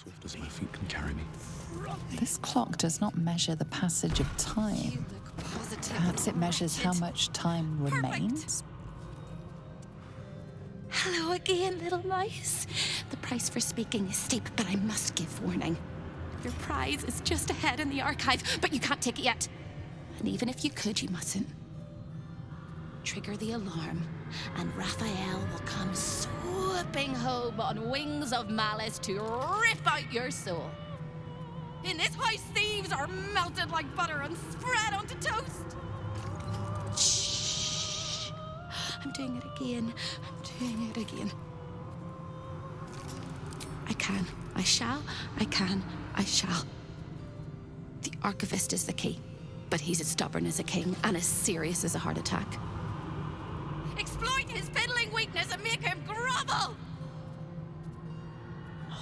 Swift as my feet can carry me. This clock does not measure the passage of time. Perhaps it measures how much time remains? Hello again, little mouse. The price for speaking is steep, but I must give warning. Your prize is just ahead in the archive, but you can't take it yet. And even if you could, you mustn't. Trigger the alarm, and Raphael will come swooping home on wings of malice to rip out your soul. In this house, thieves are melted like butter and spread onto toast. Shh. I'm doing it again. I'm doing it again. I can. I shall. I can. I shall. The archivist is the key, but he's as stubborn as a king and as serious as a heart attack. Exploit his fiddling weakness and make him grovel!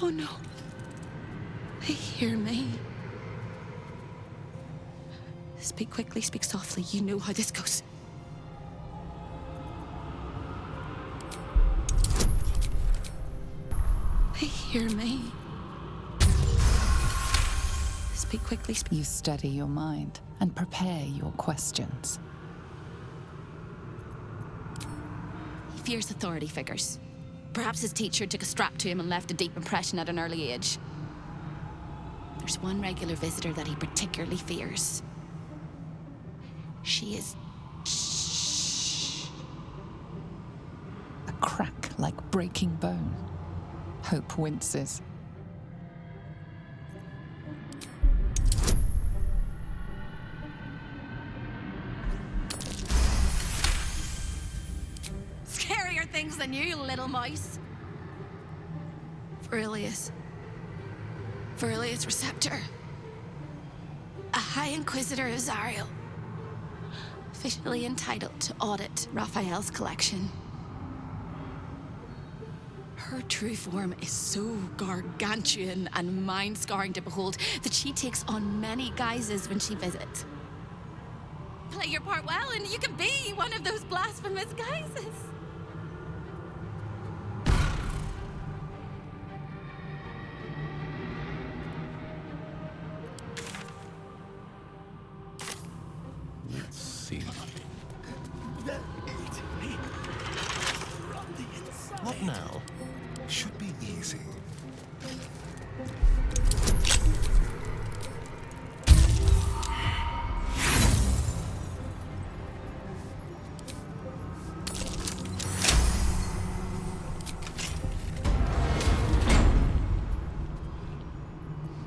Oh no. They hear me. Speak quickly, speak softly. You know how this goes. They hear me. Speak quickly, speak. You steady your mind and prepare your questions. He fears authority figures. Perhaps his teacher took a strap to him and left a deep impression at an early age. There's one regular visitor that he particularly fears. She is... Shh. A crack like breaking bone. Hope winces. Scarier things than you, little mouse. Verilius Receptor. A High Inquisitor of Zariel. Officially entitled to audit Raphael's collection. Her true form is so gargantuan and mind-scarring to behold that she takes on many guises when she visits. Play your part well and you can be one of those blasphemous guises. Let's see. What now? Should be easy.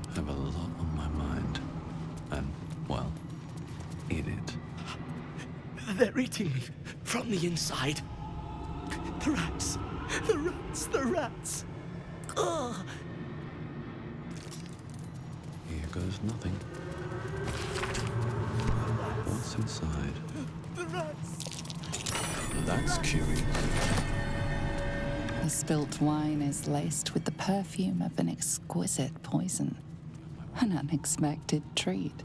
I have a lot on my mind. And, well, in it. They're eating me from the inside. The rats! The rats! The rats! Ugh! Here goes nothing. What's inside? The rats! That's curious. The spilt wine is laced with the perfume of an exquisite poison. An unexpected treat.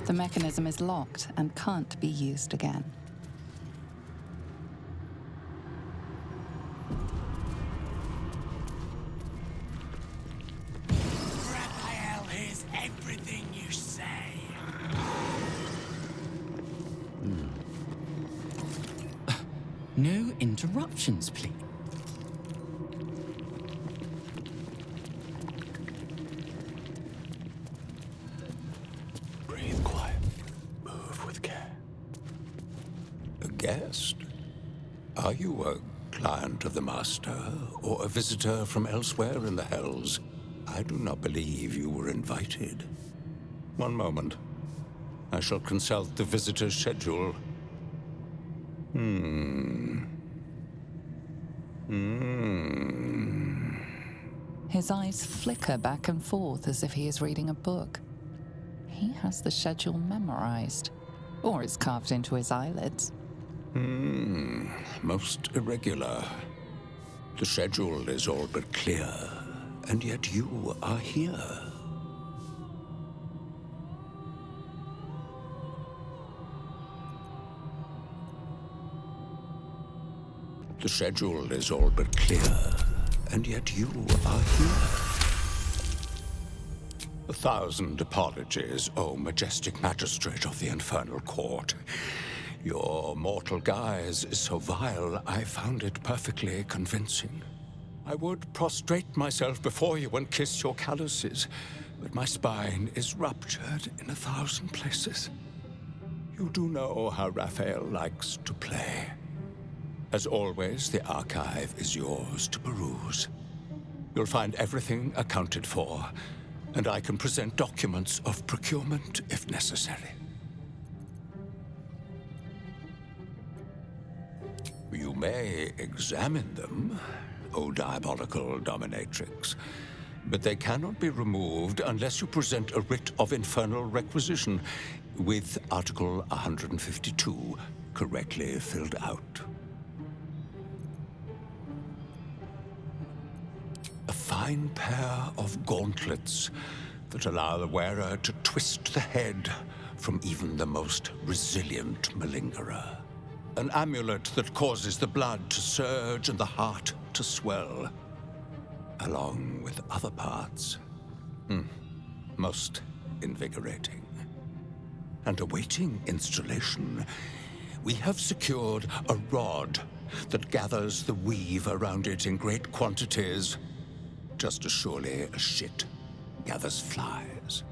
The mechanism is locked and can't be used again. Raphael hears everything you say. No interruptions, please. Breathe quiet. Move with care. A guest? Are you a client of the Master, or a visitor from elsewhere in the Hells? I do not believe you were invited. One moment. I shall consult the visitor's schedule. His eyes flicker back and forth as if he is reading a book. He has the schedule memorized, or it's carved into his eyelids. Most irregular. The schedule is all but clear, and yet you are here. The schedule is all but clear, and yet you are here. 1,000 apologies, O majestic magistrate of the infernal court. Your mortal guise is so vile, I found it perfectly convincing. I would prostrate myself before you and kiss your calluses, but my spine is ruptured in 1,000 places. You do know how Raphael likes to play. As always, the archive is yours to peruse. You'll find everything accounted for, and I can present documents of procurement if necessary. You may examine them, O diabolical dominatrix, but they cannot be removed unless you present a writ of infernal requisition with Article 152 correctly filled out. A fine pair of gauntlets that allow the wearer to twist the head from even the most resilient malingerer. An amulet that causes the blood to surge and the heart to swell, along with other parts. Most invigorating. And awaiting installation, we have secured a rod that gathers the weave around it in great quantities, just as surely as shit gathers flies.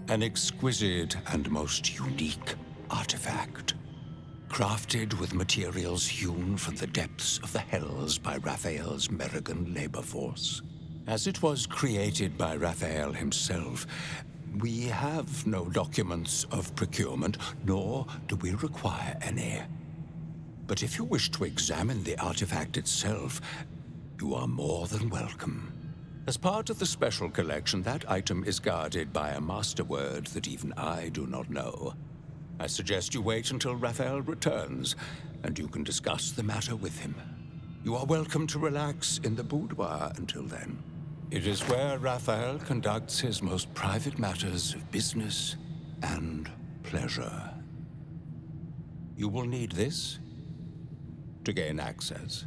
An exquisite and most unique artifact, crafted with materials hewn from the depths of the hells by Raphael's Merrigan labor force. As it was created by Raphael himself, we have no documents of procurement, nor do we require any. But if you wish to examine the artifact itself, you are more than welcome. As part of the special collection, that item is guarded by a master word that even I do not know. I suggest you wait until Raphael returns, and you can discuss the matter with him. You are welcome to relax in the boudoir until then. It is where Raphael conducts his most private matters of business and pleasure. You will need this to gain access.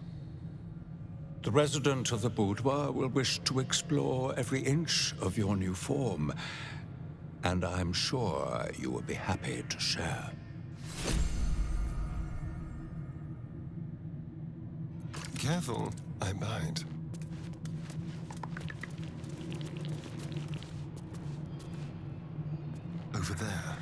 The resident of the boudoir will wish to explore every inch of your new form, and I'm sure you will be happy to share. Careful, I bite. Over there.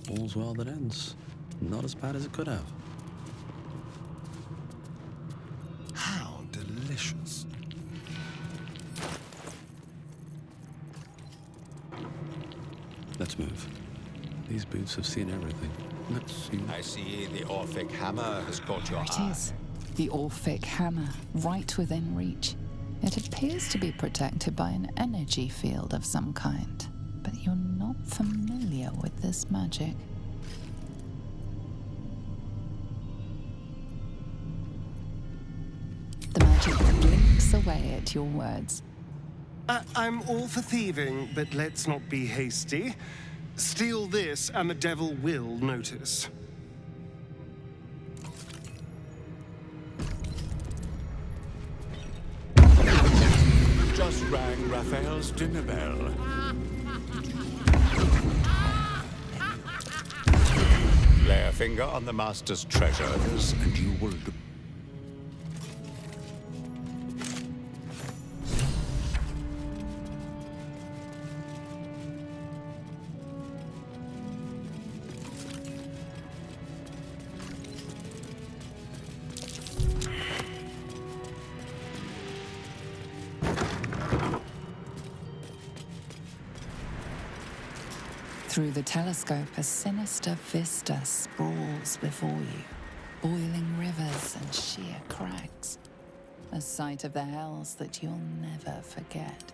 All's well that ends. Not as bad as it could have. How delicious. Let's move. These boots have seen everything. Let's see. I see the Orphic hammer has caught your It eye. is. The Orphic hammer, right within reach. It appears to be protected by an energy field of some kind, but you're not familiar with this magic. The magic blinks away at your words. I'm all for thieving, but let's not be hasty. Steal this, and the devil will notice. Just rang Raphael's dinner bell. Lay a finger on the master's treasures, and you will do. Through the telescope, a sinister vista sprawls before you. Boiling rivers and sheer crags. A sight of the hells that you'll never forget.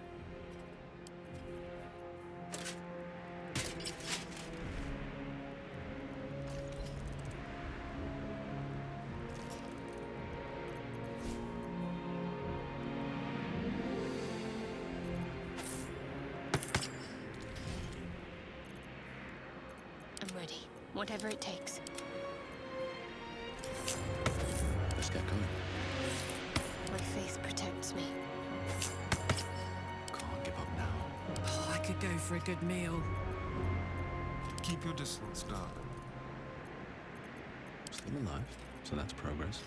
Whatever it takes. Let's get going. My faith protects me. Can't give up now. Oh, I could go for a good meal. Keep your distance, darling. Still alive, so that's progress.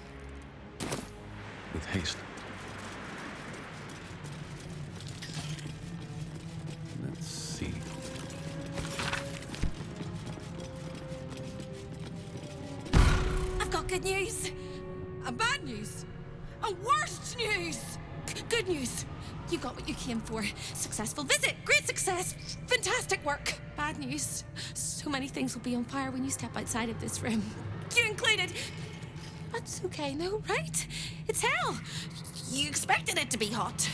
With haste. Let's see. I've got good news. And bad news. And worst news. Good news. You got what you came for. Successful visit. Great success. Fantastic work. Bad news. So many things will be on fire when you step outside of this room. You included. That's okay, no, right? It's hell. You expected it to be hot.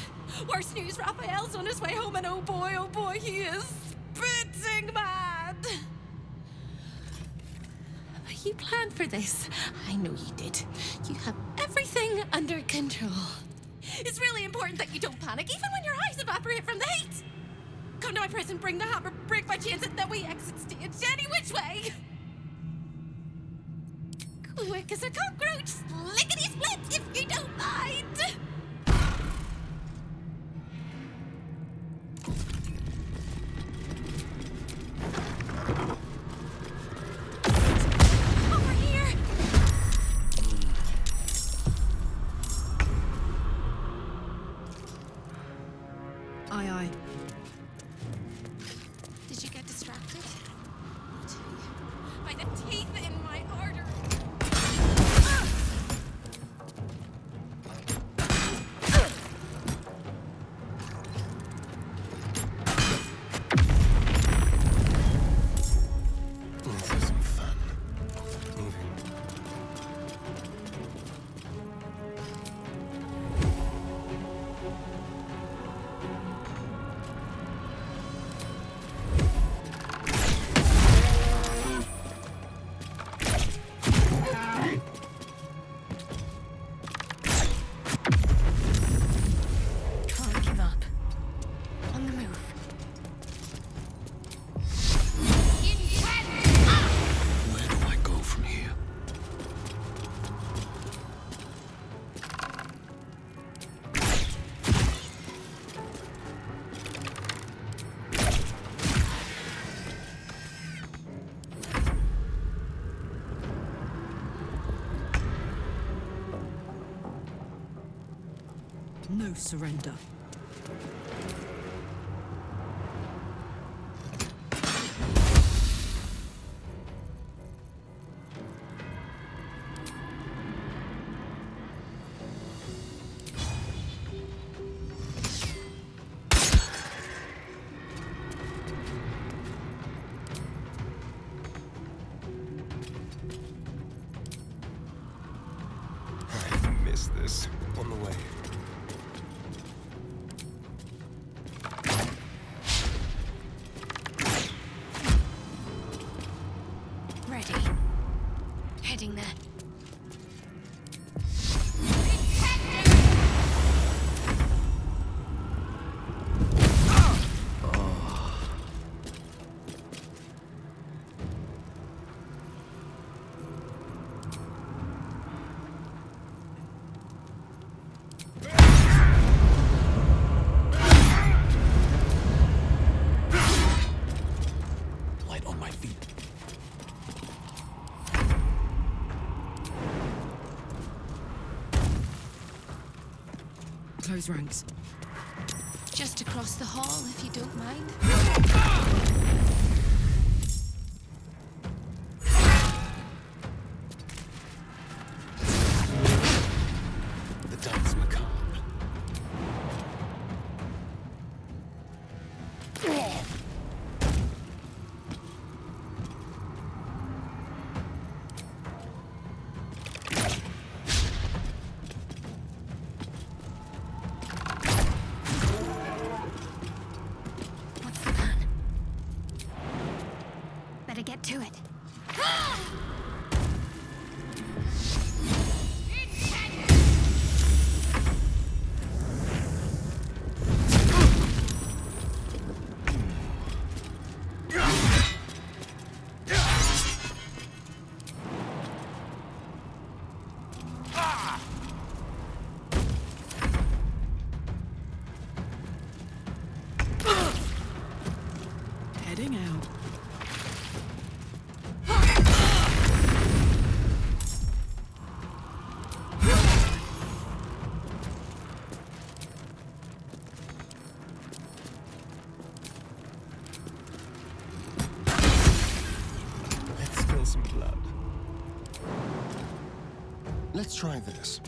Worst news, Raphael's on his way home, and oh boy, he is spitting mad. You planned for this. I know you did. You have everything under control. It's really important that you don't panic, even when your eyes evaporate from the heat. Come to my prison, bring the hammer, break my chains, and then we exit stage any which way. Quick as a cockroach, lickety-split, if you don't mind. Over here. Aye, aye. Did you get distracted? I'll tell you. By the teeth in my artery. This isn't fun. Moving. Can't give up. On the move. Where do I go from here? No surrender. I missed this. On the way. Ready. Heading there. Light on my feet. Close ranks. Just across the hall, if you don't mind. The dance macabre. What's the plan? heading out. Let's spill some blood. Let's try this.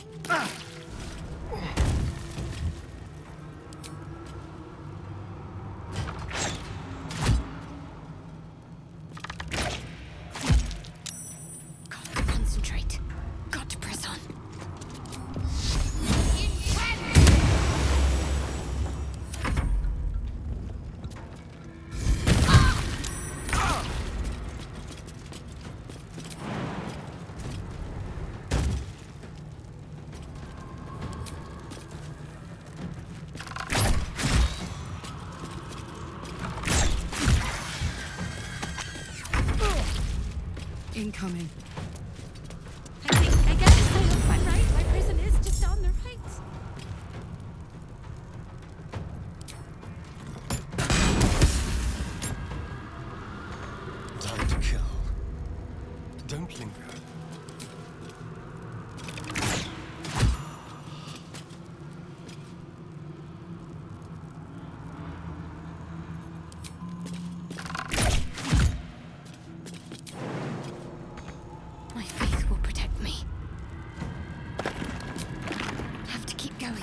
Got to concentrate. Got to press on. Incoming. I guess I look quite right. My prison is just on the right. Time to kill. Don't linger. My faith will protect me. Have to keep going.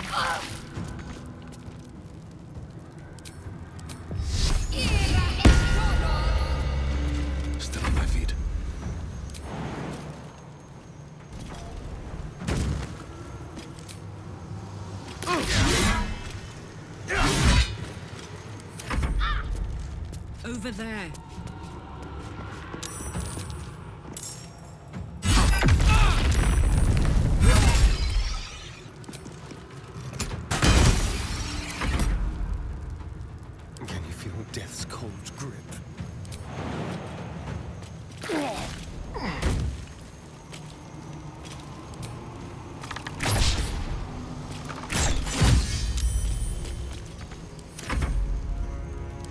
Still on my feet. Over there. Can you feel death's cold grip?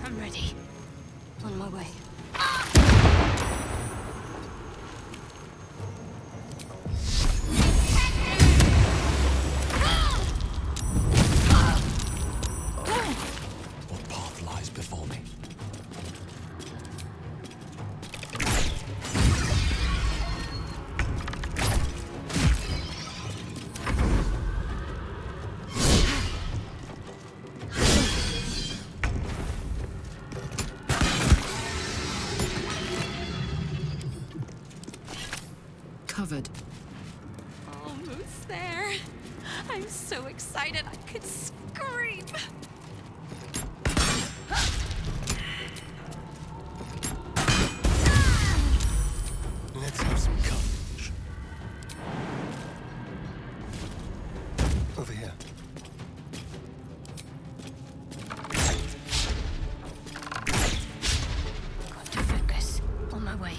I'm ready. On my way. What path lies before me? Covered. Almost there. I'm so excited I could scream. Let's have some courage. Over here. Got to focus. On my way.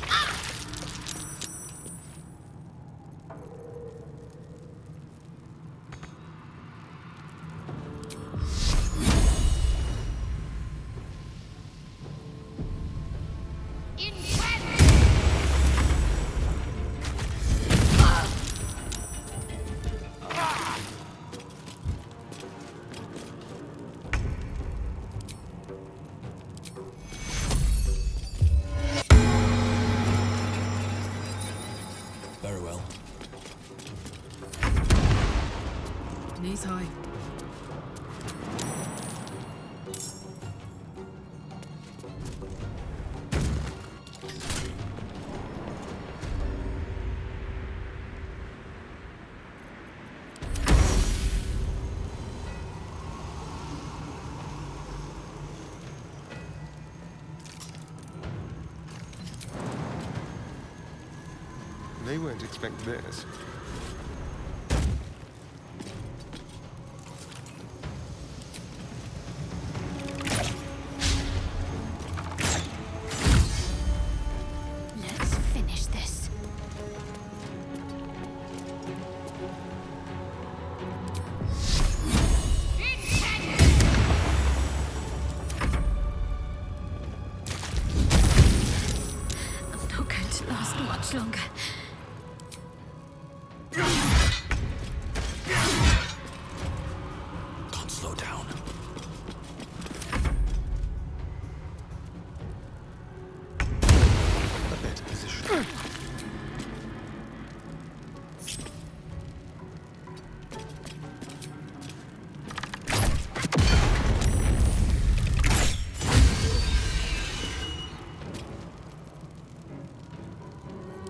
Very well. Knees high. They won't expect this. Let's finish this. much longer. Can't slow down. A better position.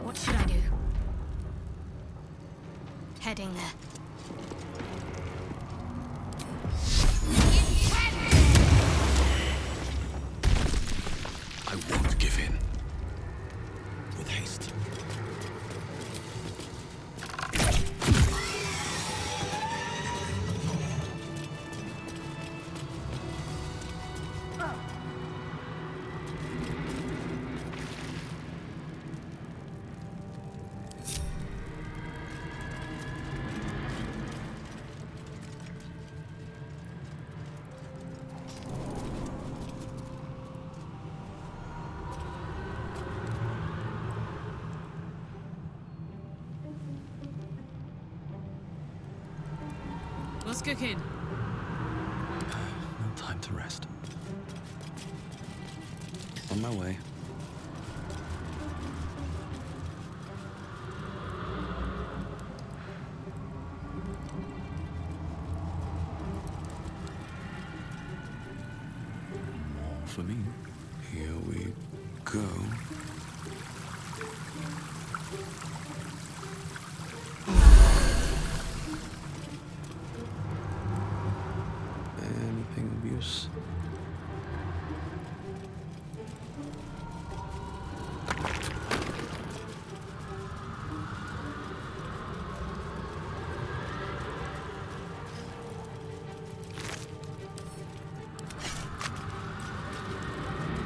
What should I do? Heading there. I won't give in. With haste. What's cooking? No time to rest. On my way. More for me. Here we go. Anything of use?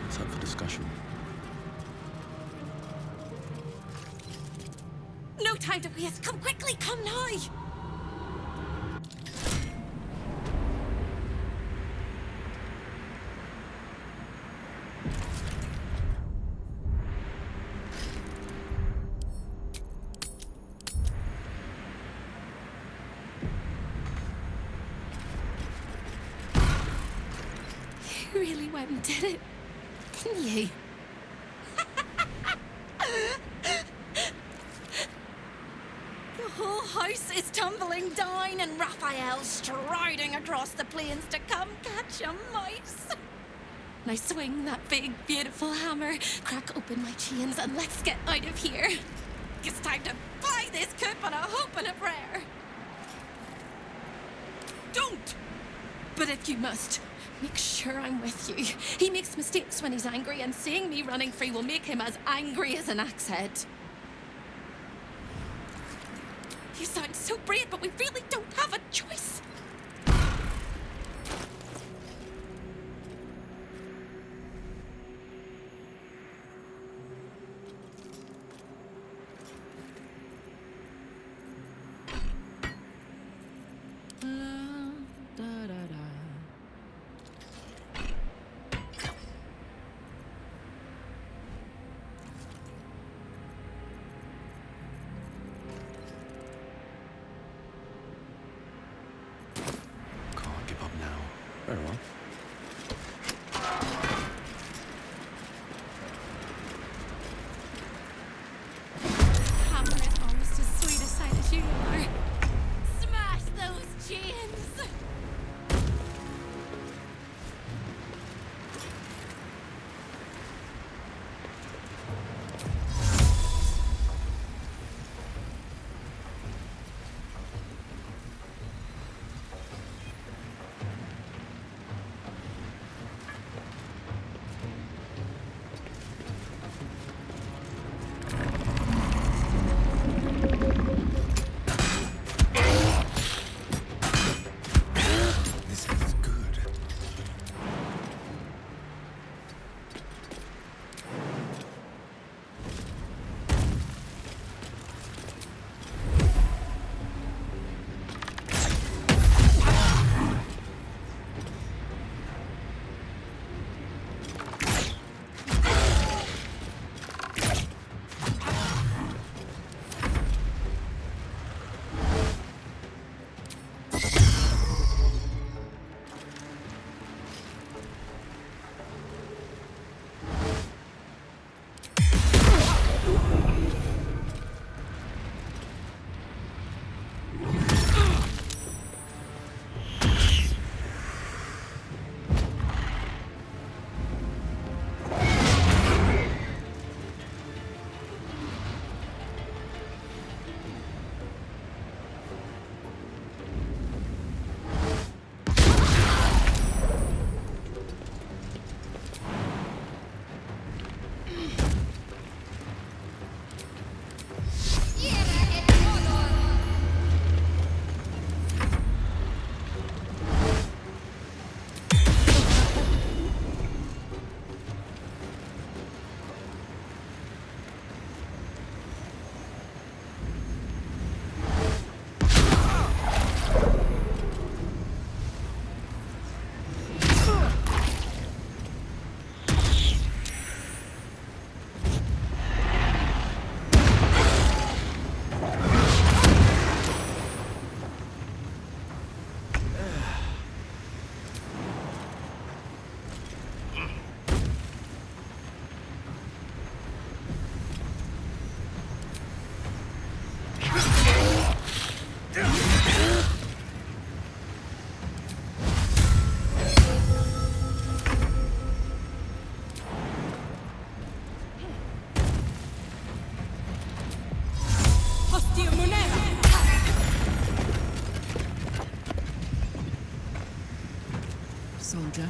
It's up for discussion. No time to waste. Come quickly, come now. You really went and did it, didn't you? The whole house is tumbling down and Raphael's striding across the plains to come catch a mouse. Now swing that big, beautiful hammer, crack open my chains, and let's get out of here. It's time to fly this coop on a hope and a prayer. Don't! But if you must, make sure I'm with you. He makes mistakes when he's angry, and seeing me running free will make him as angry as an axe head. You sound so brave, but we really don't have a choice. Can't give up now. Very well. Hammer is almost as sweet a sight as you are. Smash those chains! soldier.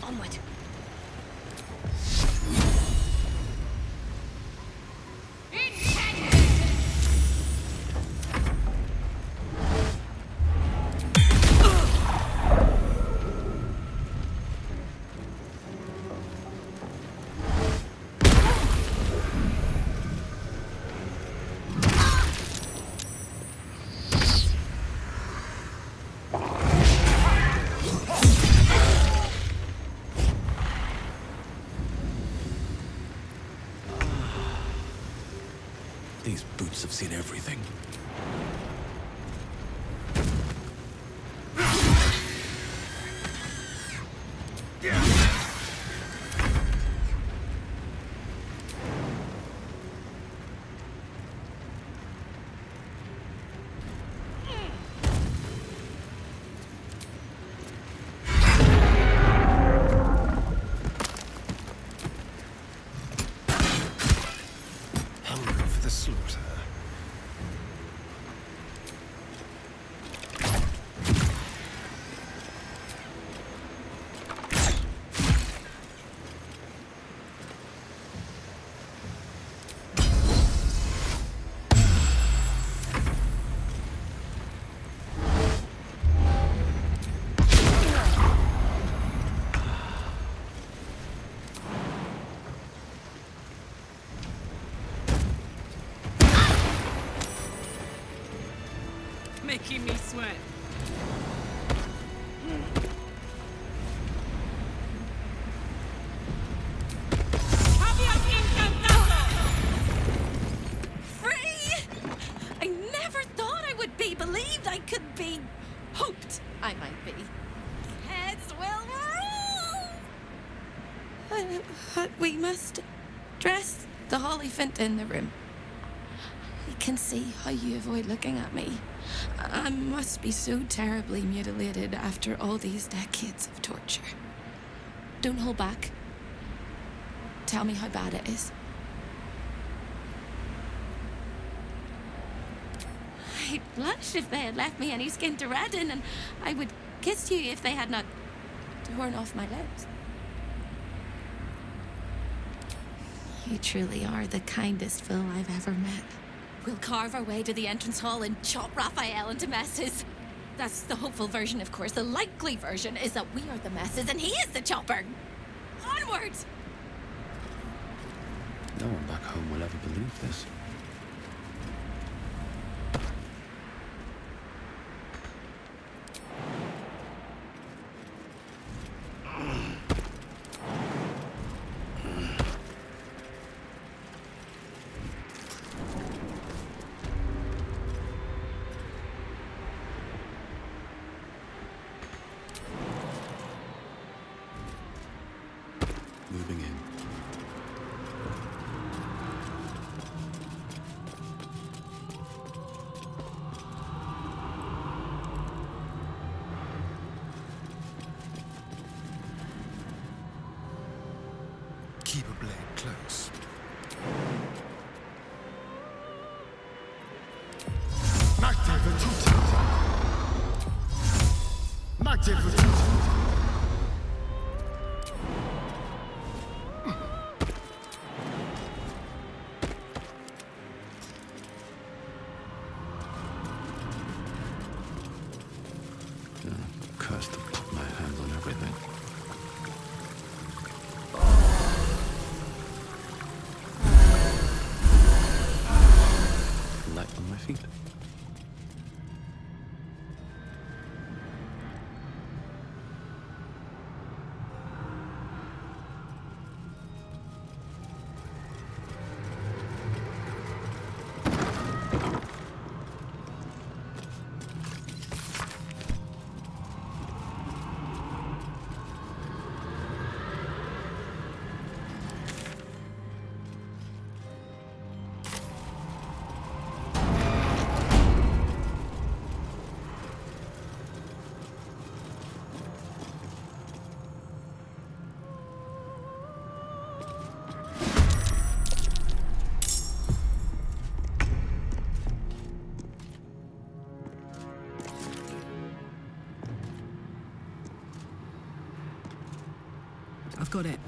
Onward. These boots have seen everything. Hungry for the slaughter. Making me sweat. Free! I never thought I would be believed. I could be hoped I might be. Heads will roll! But we must dress the Hollyphant in the room. I can see how you avoid looking at me. I must be so terribly mutilated after all these decades of torture. Don't hold back. Tell me how bad it is. I'd blush if they had left me any skin to redden, and I would kiss you if they had not torn off my lips. You truly are the kindest fool I've ever met. We'll carve our way to the entrance hall and chop Raphael into messes. That's the hopeful version, of course. The likely version is that we are the messes and he is the chopper. Onward! No one back home will ever believe this. Moving in. Keep a blade close. Magde vertutet. Magde vertutet. Cursed to put my hands on everything. Light on my feet. I've got it.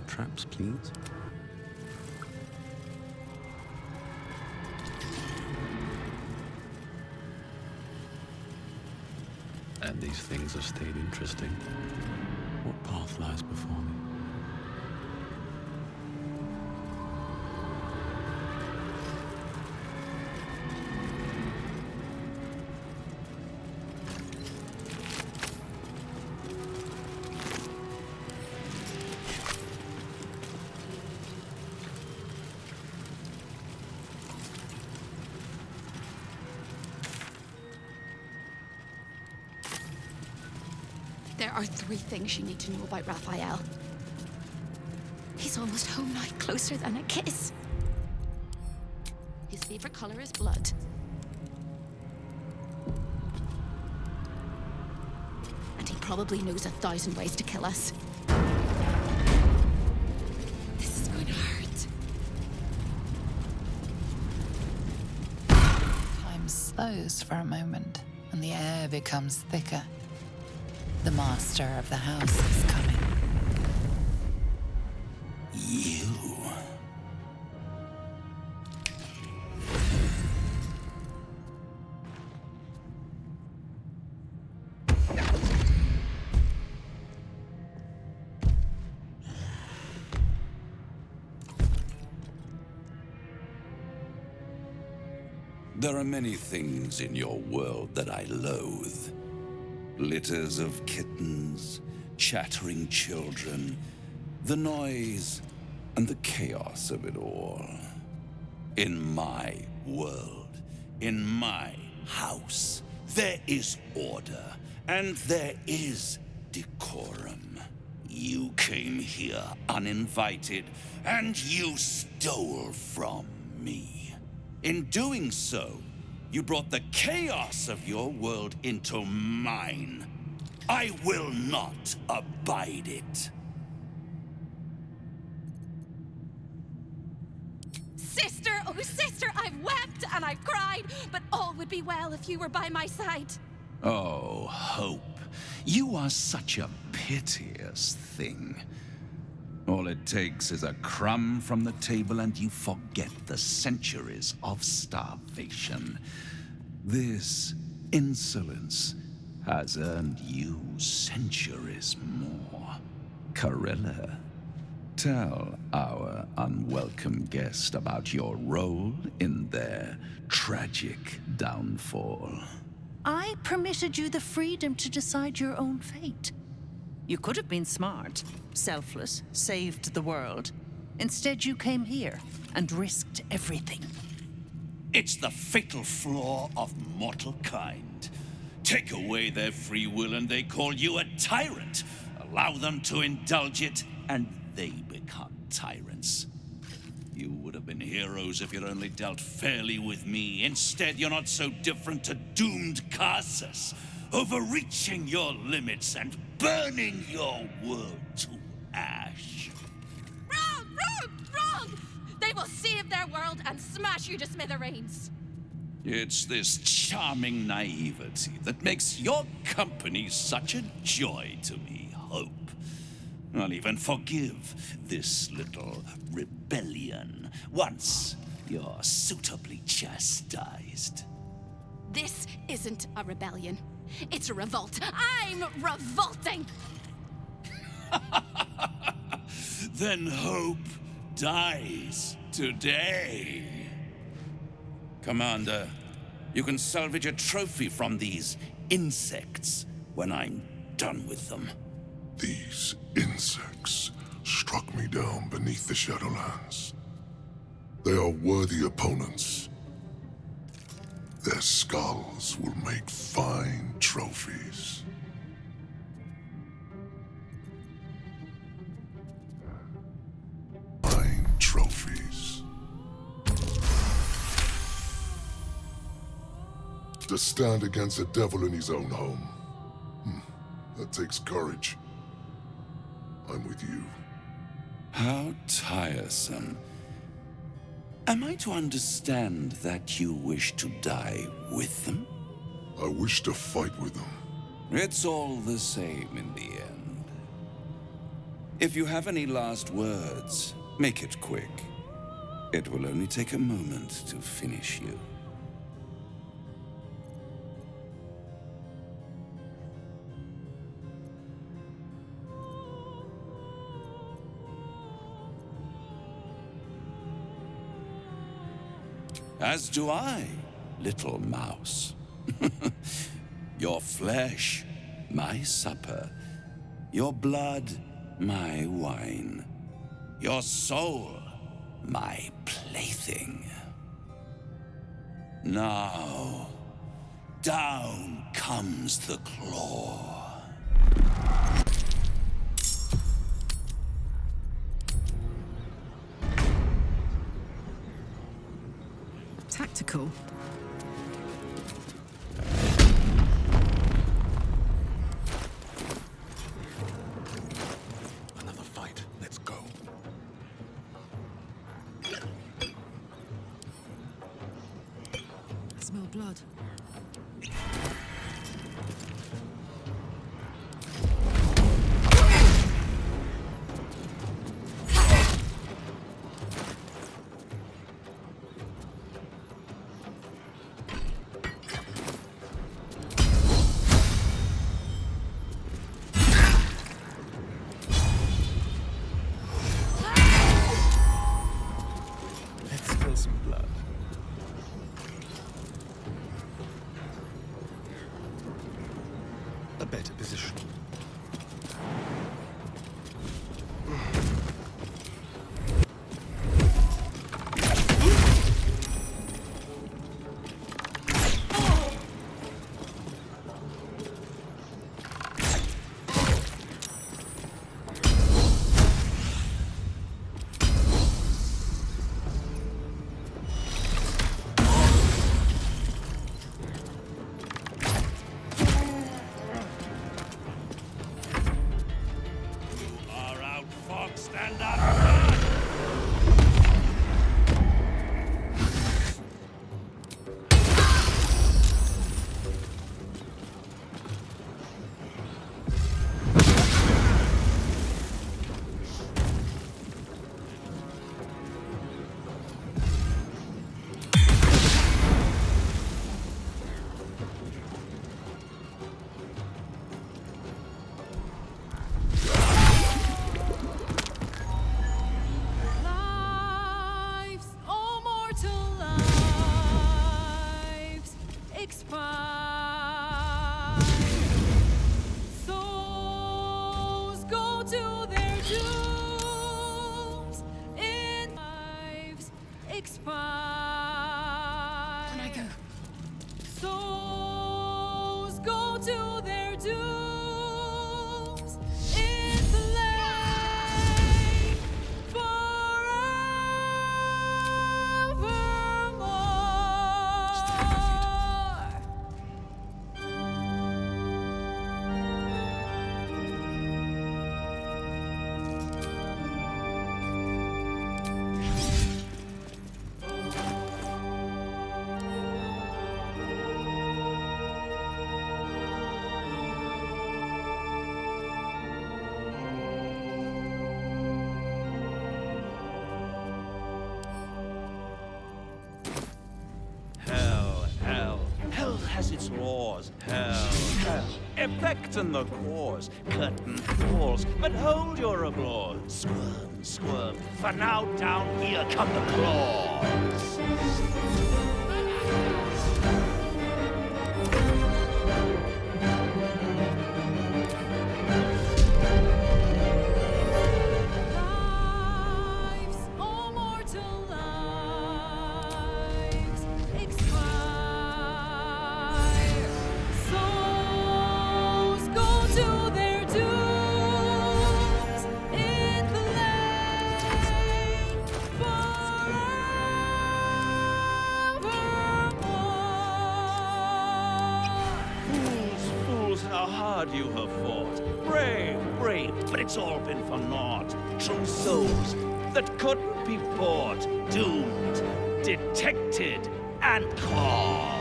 Traps, please. And these things have stayed interesting. What path lies before me? There are 3 things you need to know about Raphael. He's almost home now, closer than a kiss. His favorite color is blood. And he probably knows 1,000 ways to kill us. This is going to hurt. Time slows for a moment, and the air becomes thicker. The master of the house is coming. You. There are many things in your world that I loathe. Litters of kittens, chattering children, the noise and the chaos of it all. In my world, in my house, there is order and there is decorum. You came here uninvited and you stole from me. In doing so, you brought the chaos of your world into mine. I will not abide it. Sister, oh sister, I've wept and I've cried, but all would be well if you were by my side. Oh, Hope, you are such a piteous thing. All it takes is a crumb from the table and you forget the centuries of starvation. This insolence has earned you centuries more. Corella, tell our unwelcome guest about your role in their tragic downfall. I permitted you the freedom to decide your own fate. You could have been smart, selfless, saved the world. Instead, you came here and risked everything. It's the fatal flaw of mortal kind. Take away their free will and they call you a tyrant. Allow them to indulge it and they become tyrants. You would have been heroes if you'd only dealt fairly with me. Instead, you're not so different to doomed Carsus, overreaching your limits and burning your world to ash. Wrong, wrong, wrong! They will save their world and smash you to smithereens. It's this charming naivety that makes your company such a joy to me, Hope. I'll even forgive this little rebellion once you're suitably chastised. This isn't a rebellion. It's a revolt. I'm revolting! Then Hope dies today. Commander, you can salvage a trophy from these insects when I'm done with them. These insects struck me down beneath the Shadowlands. They are worthy opponents. Their skulls will make fine trophies. Fine trophies. To stand against a devil in his own home. That takes courage. I'm with you. How tiresome. Am I to understand that you wish to die with them? I wish to fight with them. It's all the same in the end. If you have any last words, make it quick. It will only take a moment to finish you. As do I, little mouse. Your flesh, my supper. Your blood, my wine. Your soul, my plaything. Now, down comes the claw. Tactical. Another fight. Let's go. I smell blood. Let's spill some blood. A better position. Stand up! Has its laws, hell, effect in the cause, curtain falls, but hold your applause, squirm, squirm, for now down here come the claws. You have fought. Brave, brave, but it's all been for naught. True souls that couldn't be bought. Doomed, detected, and caught.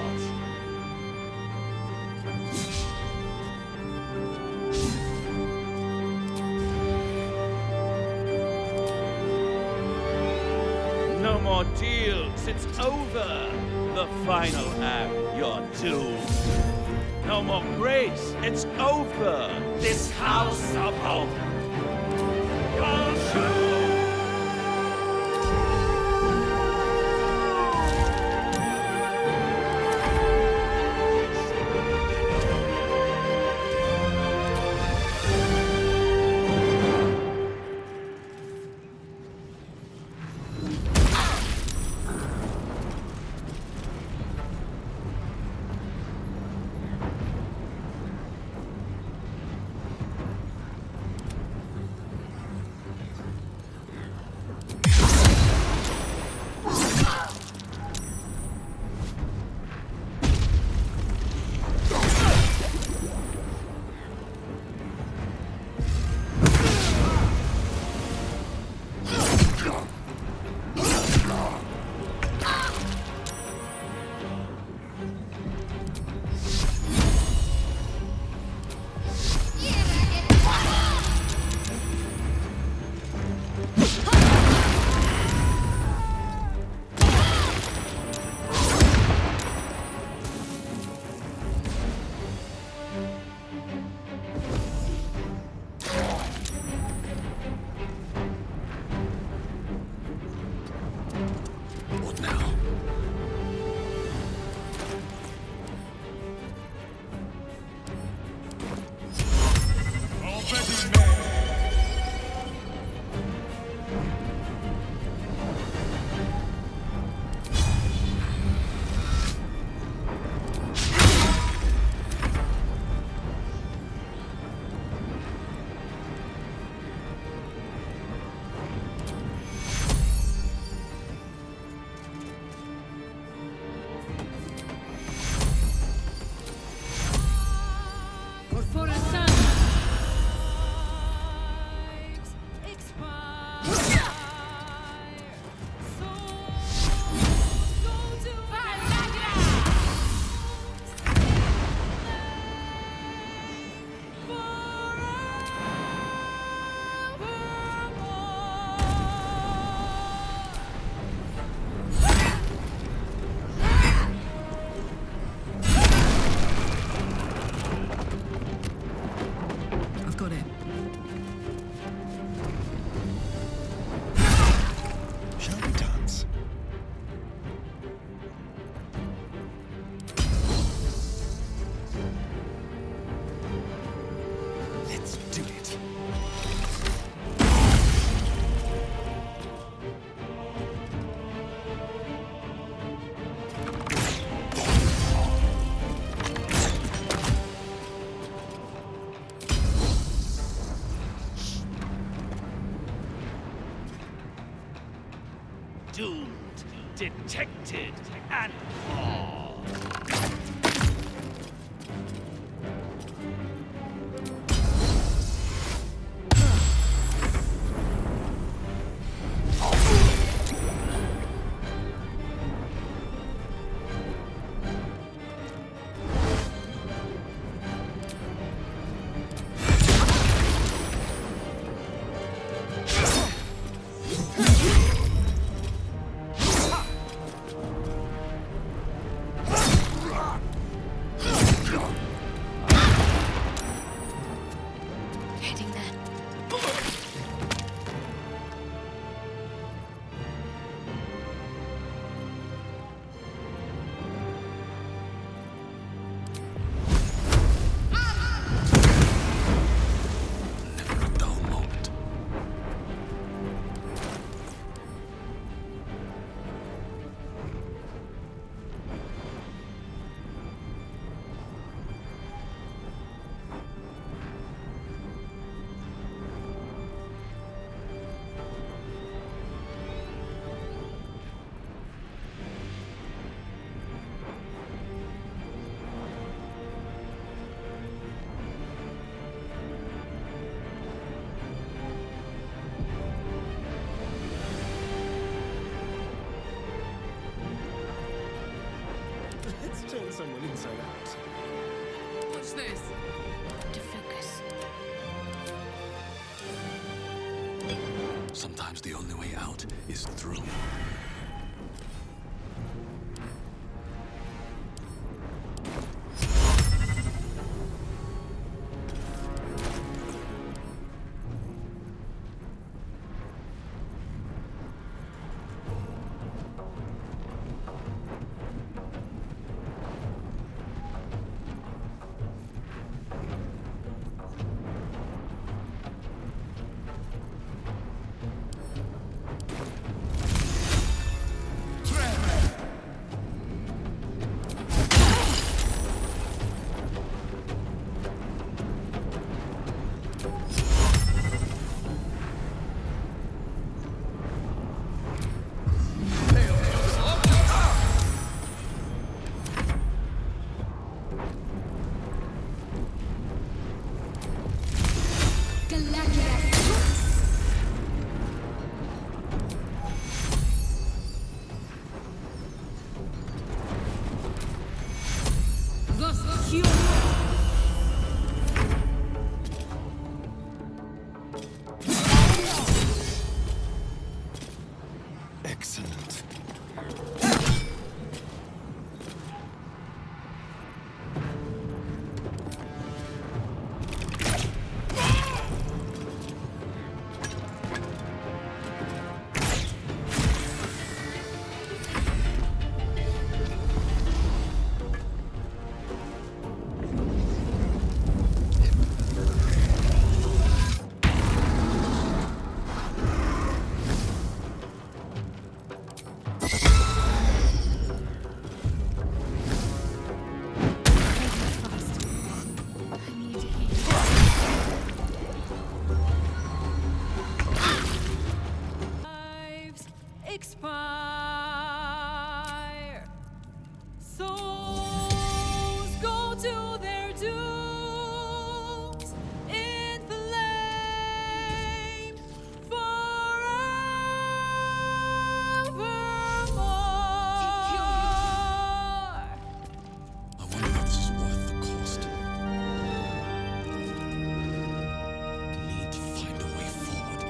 No more deals, it's over. The final act, you're doomed. No more grace, it's over. This house of hope. detected and all. Let's turn someone inside out. What's this? To focus. Sometimes the only way out is through. Excellent. Expire. Souls go to their dooms in flame forevermore. I wonder if this is worth the cost. Need to find a way forward.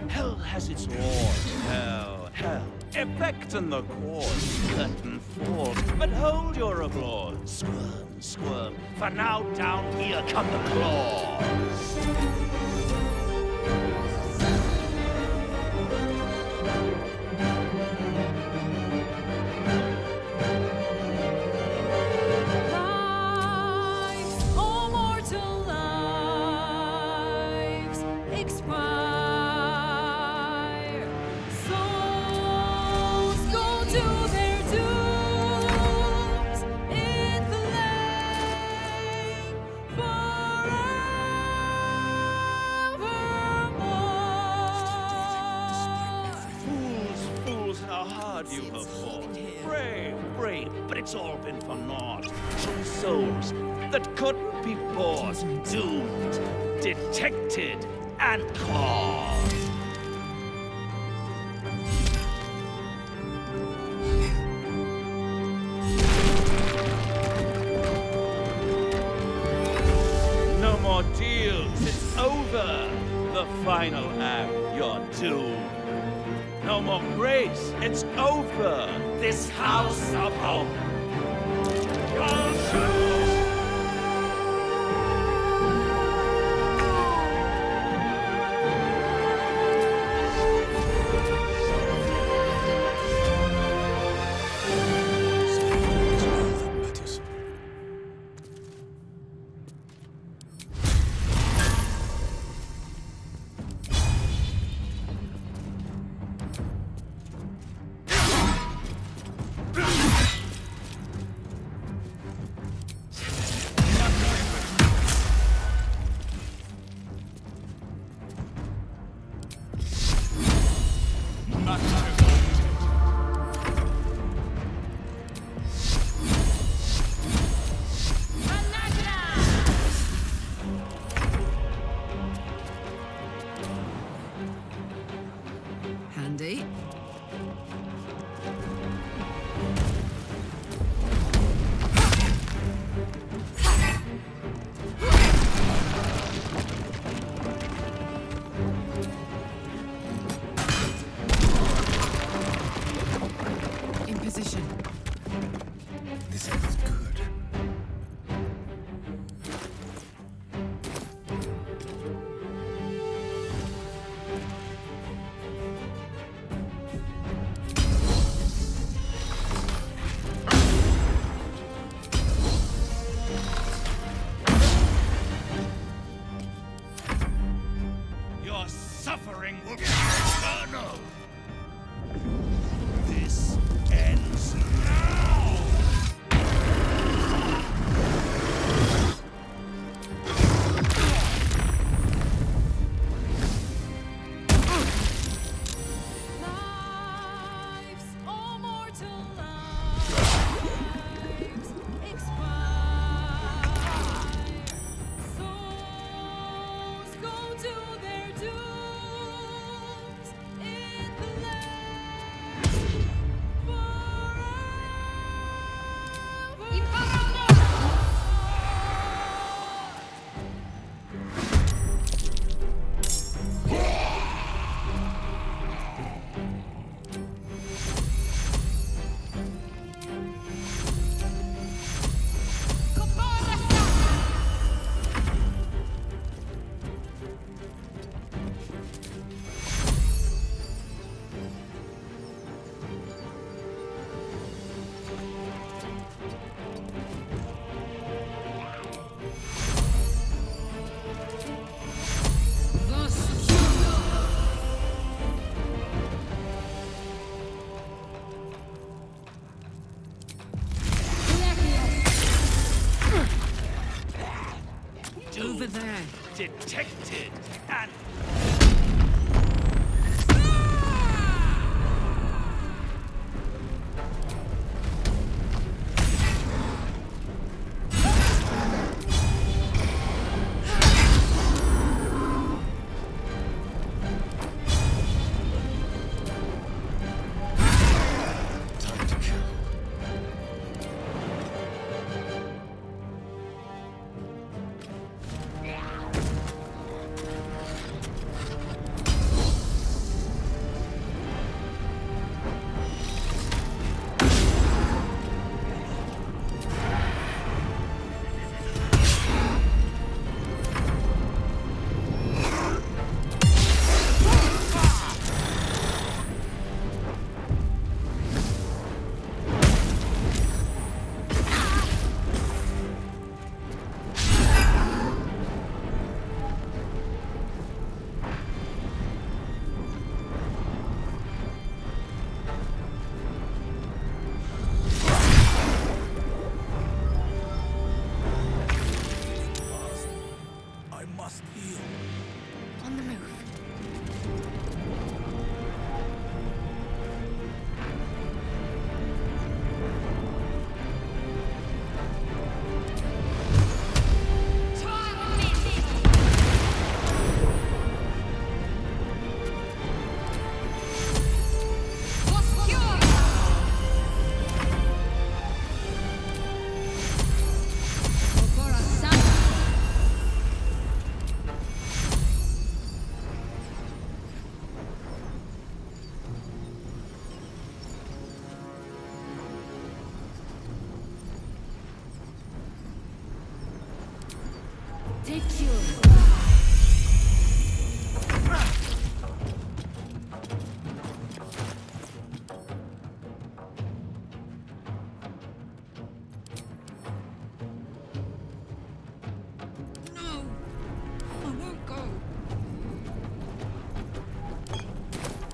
Hell has its laws. Hell. Effect in the cause. Curtain falls, but hold your applause. Squirm. For now down here come the claws. Lives, oh mortal lives, you have fought. Brave, brave, but it's all been for naught. Some souls that couldn't be bought, doomed, detected, and caught. No more deals, it's over. The final act, you're doomed. No more grace, it's over. This house of hope. Handy. In position. This is good. Your suffering will be eternal. This ends now. Lives, all mortal lives, expire. Souls go to their dooms in the land over there. Detected and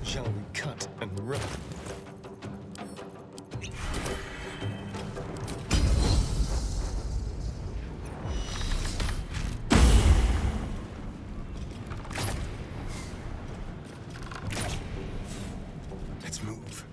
Shall we cut and run? Let's move.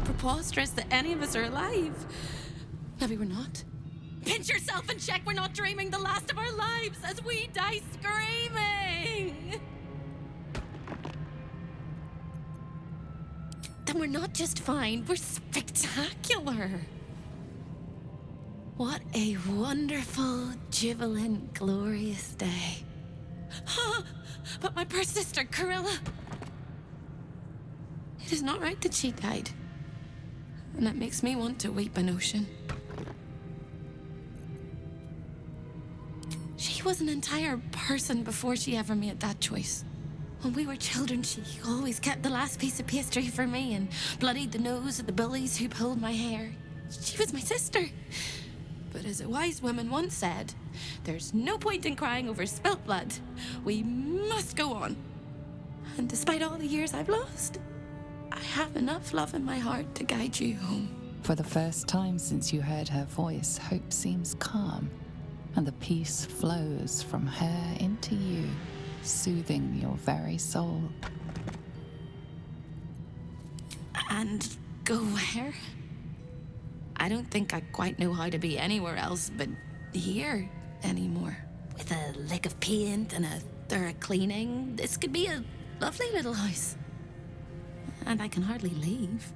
Preposterous that any of us are alive. Maybe we're not. Pinch yourself and check we're not dreaming the last of our lives as we die screaming. Then we're not just fine, we're spectacular. What a wonderful, jubilant, glorious day. But my poor sister, Corilla. It is not right that she died. And that makes me want to weep an ocean. She was an entire person before she ever made that choice. When we were children, she always kept the last piece of pastry for me and bloodied the nose of the bullies who pulled my hair. She was my sister. But as a wise woman once said, there's no point in crying over spilt blood. We must go on. And despite all the years I've lost, I have enough love in my heart to guide you home. For the first time since you heard her voice, hope seems calm, and the peace flows from her into you, soothing your very soul. And go where? I don't think I quite know how to be anywhere else but here anymore. With a lick of paint and a thorough cleaning, this could be a lovely little house. And I can hardly leave.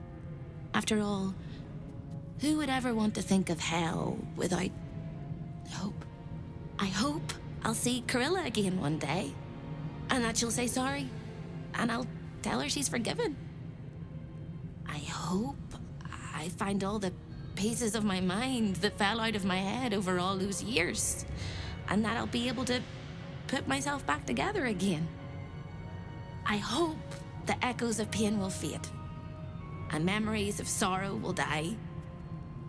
After all, who would ever want to think of hell without hope? I hope I'll see Corilla again one day, and that she'll say sorry, and I'll tell her she's forgiven. I hope I find all the pieces of my mind that fell out of my head over all those years, and that I'll be able to put myself back together again. I hope the echoes of pain will fade, and memories of sorrow will die,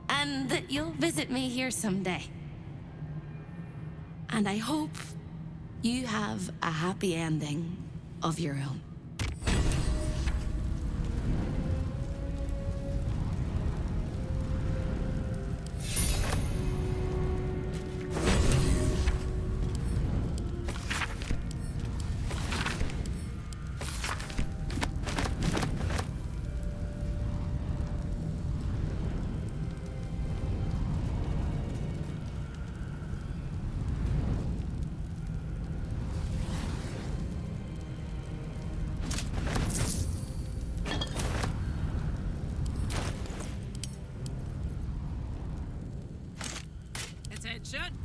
and that you'll visit me here someday. And I hope You have a happy ending of your own. Attention!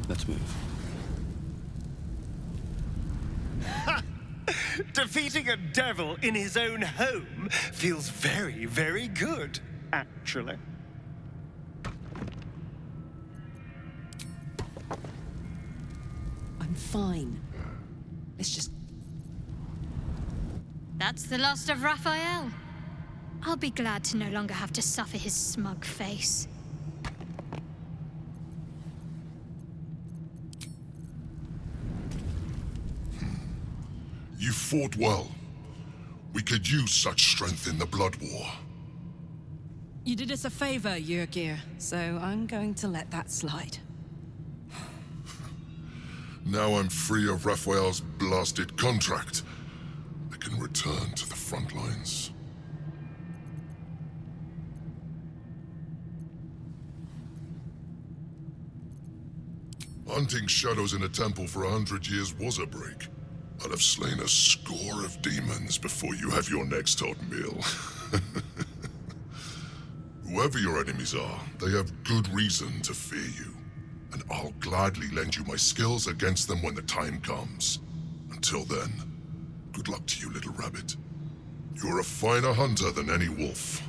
Let's move. Defeating a devil in his own home feels very, very good, actually. I'm fine. Let's just... That's the last of Raphael. I'll be glad to no longer have to suffer his smug face. You fought well. We could use such strength in the Blood War. You did us a favor, Yrgir, so I'm going to let that slide. Now I'm free of Raphael's blasted contract. I can return to the front lines. Hunting shadows in a temple for 100 years was a break. I'll have slain a score of demons before you have your next hot meal. Whoever your enemies are, they have good reason to fear you. And I'll gladly lend you my skills against them when the time comes. Until then, good luck to you, little rabbit. You're a finer hunter than any wolf.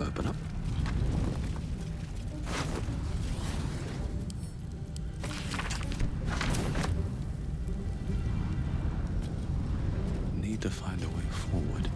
Open up. Need to find a way forward.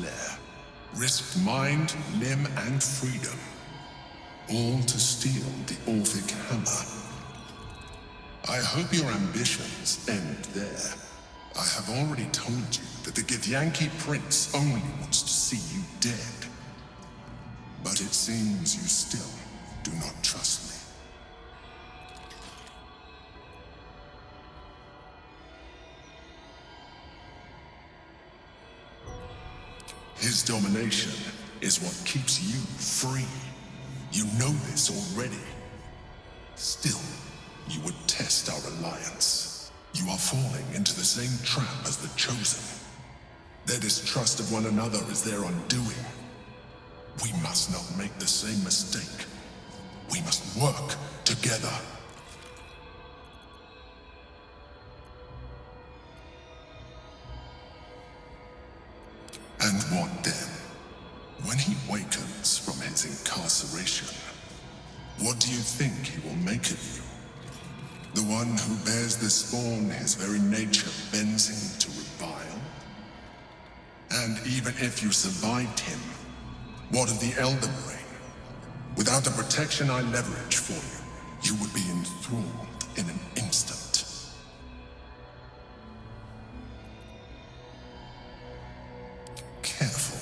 Lair, risked mind, limb, and freedom, all to steal the Orphic Hammer. I hope your ambitions end there. I have already told you that the Githyanki Prince only wants to see you dead. But it seems you still do not trust me. His domination is what keeps you free. You know this already. Still, you would test our alliance. You are falling into the same trap as the Chosen. Their distrust of one another is their undoing. We must not make the same mistake. We must work together. And what then? When he wakens from his incarceration, what do you think he will make of you? The one who bears the spawn his very nature bends him to revile? And even if you survived him, what of the Elder Brain? Without the protection I leverage for you, you would be enthralled in an instant. Careful.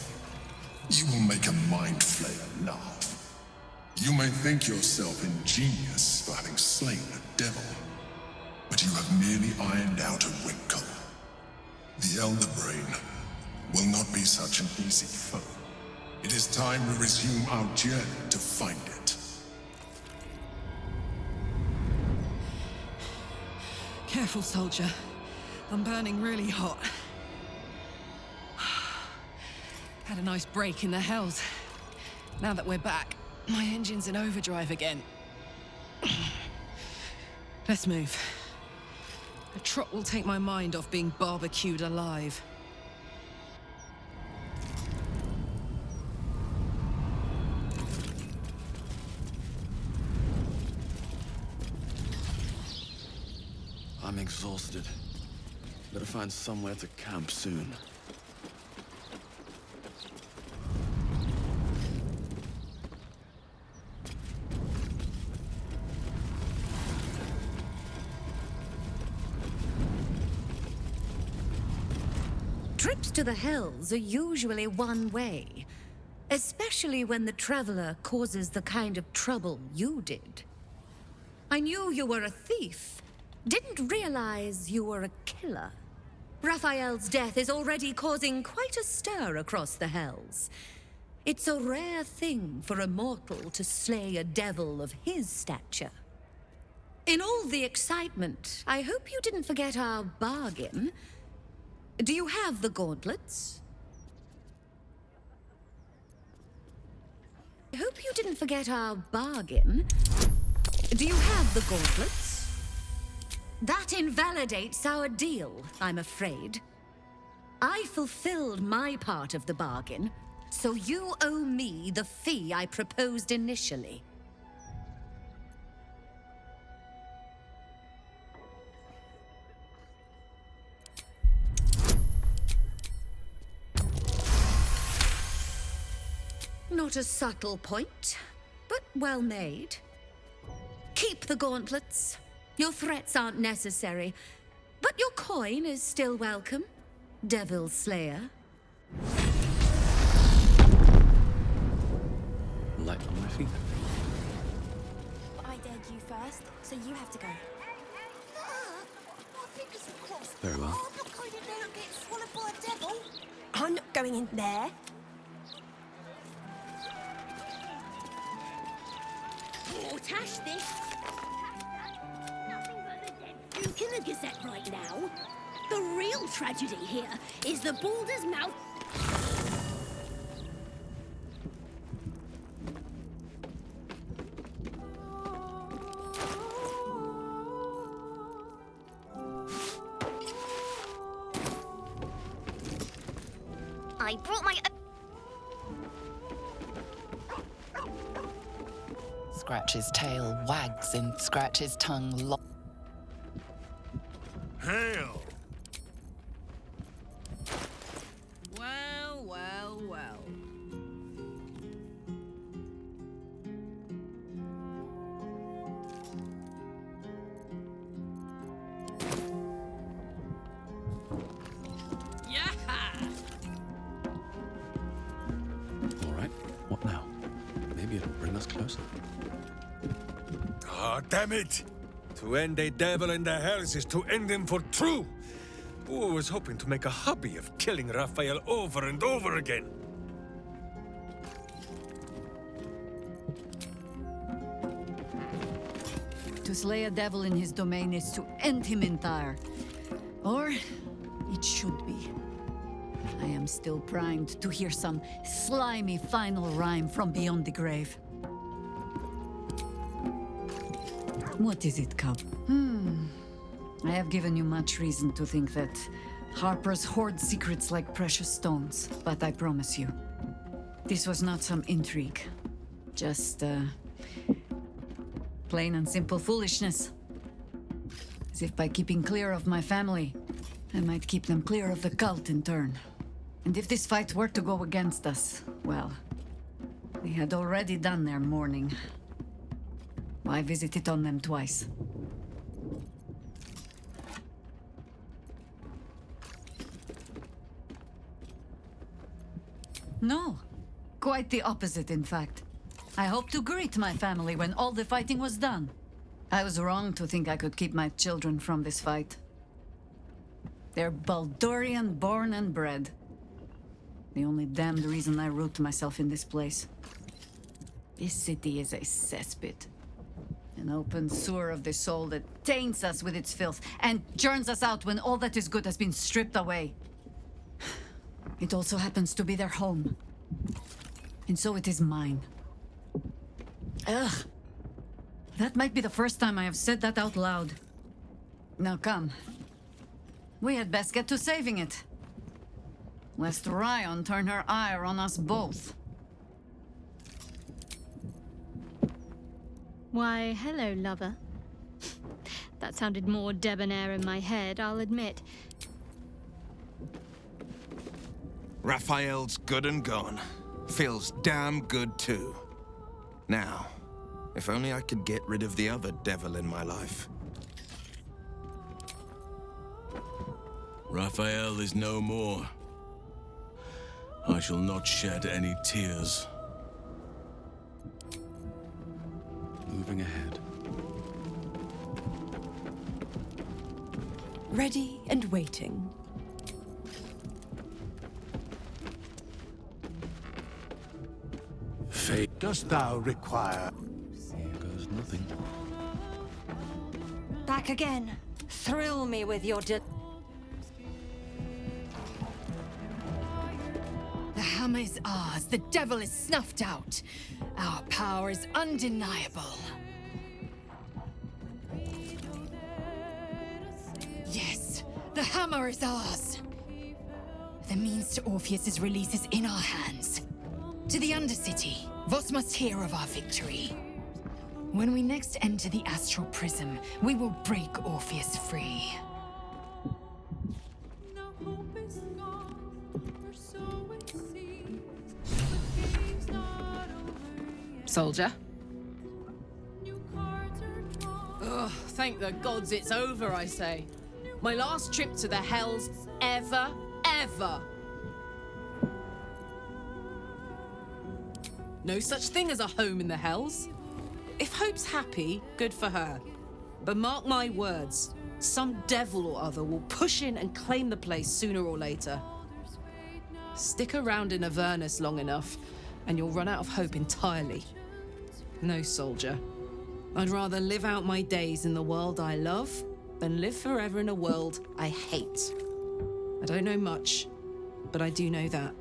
You will make a mind flayer laugh. You may think yourself ingenious for having slain a devil, but you have merely ironed out a wrinkle. The Elder Brain will not be such an easy foe. It is time we resume our journey to find it. Careful, soldier. I'm burning really hot. Had a nice break in the hells. Now that we're back, my engine's in overdrive again. Let's move. A trot will take my mind off being barbecued alive. I'm exhausted. Better find somewhere to camp soon. Trips to the hells are usually one way, especially when the traveler causes the kind of trouble you did. I knew you were a thief, didn't realize you were a killer. Raphael's death is already causing quite a stir across the hells. It's a rare thing for a mortal to slay a devil of his stature. In all the excitement, I hope you didn't forget our bargain. Do you have the gauntlets? I hope you didn't forget our bargain. Do you have the gauntlets? That invalidates our deal, I'm afraid. I fulfilled my part of the bargain, so you owe me the fee I proposed initially. Not a subtle point, but well made. Keep the gauntlets. Your threats aren't necessary, but your coin is still welcome, Devil Slayer. Light on my feet. I dared you first, so you have to go. Very well. I'm not going in there. Oh, Tash, this. In the Gazette right now. The real tragedy here is the Baldur's mouth. I brought my... Scratch's tail wags and Scratch's tongue Hail! Well, well, well. All right, what now? Maybe it'll bring us closer. Ah, damn it! To end a devil in the hells is to end him for true! Who was hoping to make a hobby of killing Raphael over and over again? To slay a devil in his domain is to end him entire. Or it should be. I am still primed to hear some slimy final rhyme from beyond the grave. What is it, Cub? I have given you much reason to think that Harpers hoard secrets like precious stones, but I promise you, this was not some intrigue. Just, plain and simple foolishness. As if by keeping clear of my family, I might keep them clear of the cult in turn. And if this fight were to go against us, well, they had already done their mourning. Why visit it on them twice? No, quite the opposite, in fact. I hoped to greet my family when all the fighting was done. I was wrong to think I could keep my children from this fight. They're Baldurian born and bred. The only damned reason I root myself in this place. This city is a cesspit. An open sewer of the soul that taints us with its filth and churns us out when all that is good has been stripped away. It also happens to be their home. And so it is mine. Ugh. That might be the first time I have said that out loud. Now come. We had best get to saving it. Lest Ryan turn her ire on us both. Why, hello, lover. That sounded more debonair in my head, I'll admit. Raphael's good and gone. Feels damn good too. Now, if only I could get rid of the other devil in my life. Raphael is no more. I shall not shed any tears. Moving ahead. Ready and waiting. Fate. Dost thou require? Here goes nothing. Back again. Thrill me with your The hammer is ours. The devil is snuffed out. Our power is undeniable. Yes, the hammer is ours. The means to Orpheus's release is in our hands. To the Undercity, Vos must hear of our victory. When we next enter the astral prism, we will break Orpheus free. Soldier? Ugh, thank the gods it's over, I say. My last trip to the Hells ever. No such thing as a home in the Hells. If Hope's happy, good for her. But mark my words, some devil or other will push in and claim the place sooner or later. Stick around in Avernus long enough, and you'll run out of hope entirely. No, soldier. I'd rather live out my days in the world I love than live forever in a world I hate. I don't know much, but I do know that.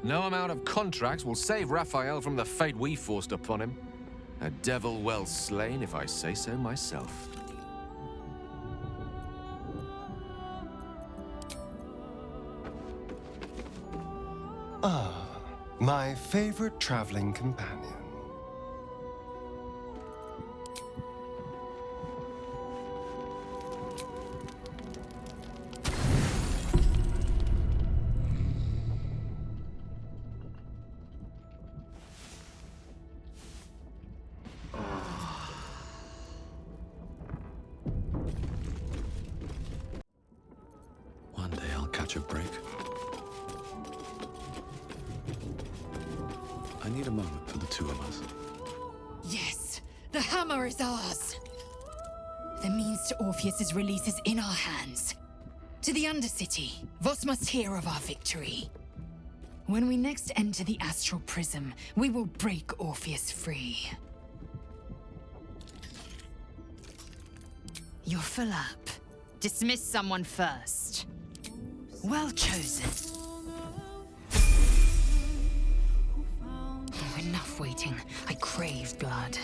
No amount of contracts will save Raphael from the fate we forced upon him. A devil well slain, if I say so myself. Ah, my favorite traveling companion. One day I'll catch a break. I need a moment for the two of us. Yes, the hammer is ours. The means to Orpheus's release is in our hands. To the Undercity, Vos must hear of our victory. When we next enter the astral prism, we will break Orpheus free. You're full up. Dismiss someone first. Well chosen. Oh, enough waiting. I crave blood.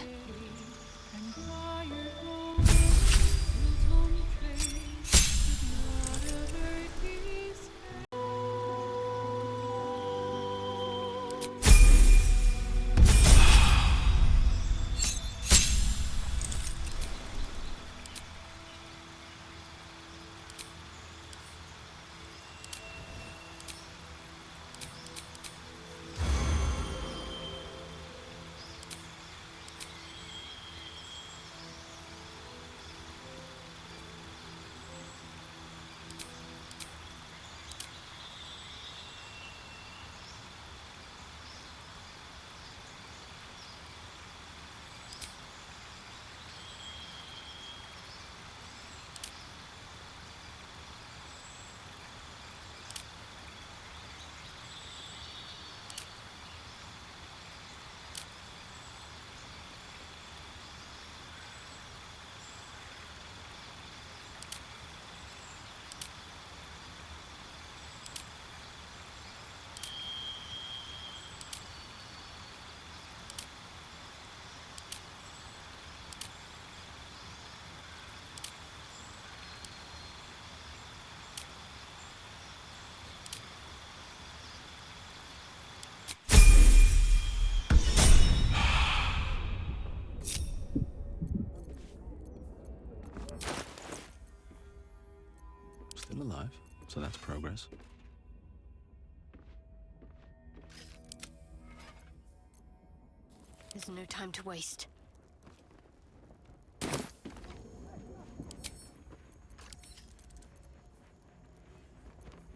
Still alive, so that's progress. There's no time to waste.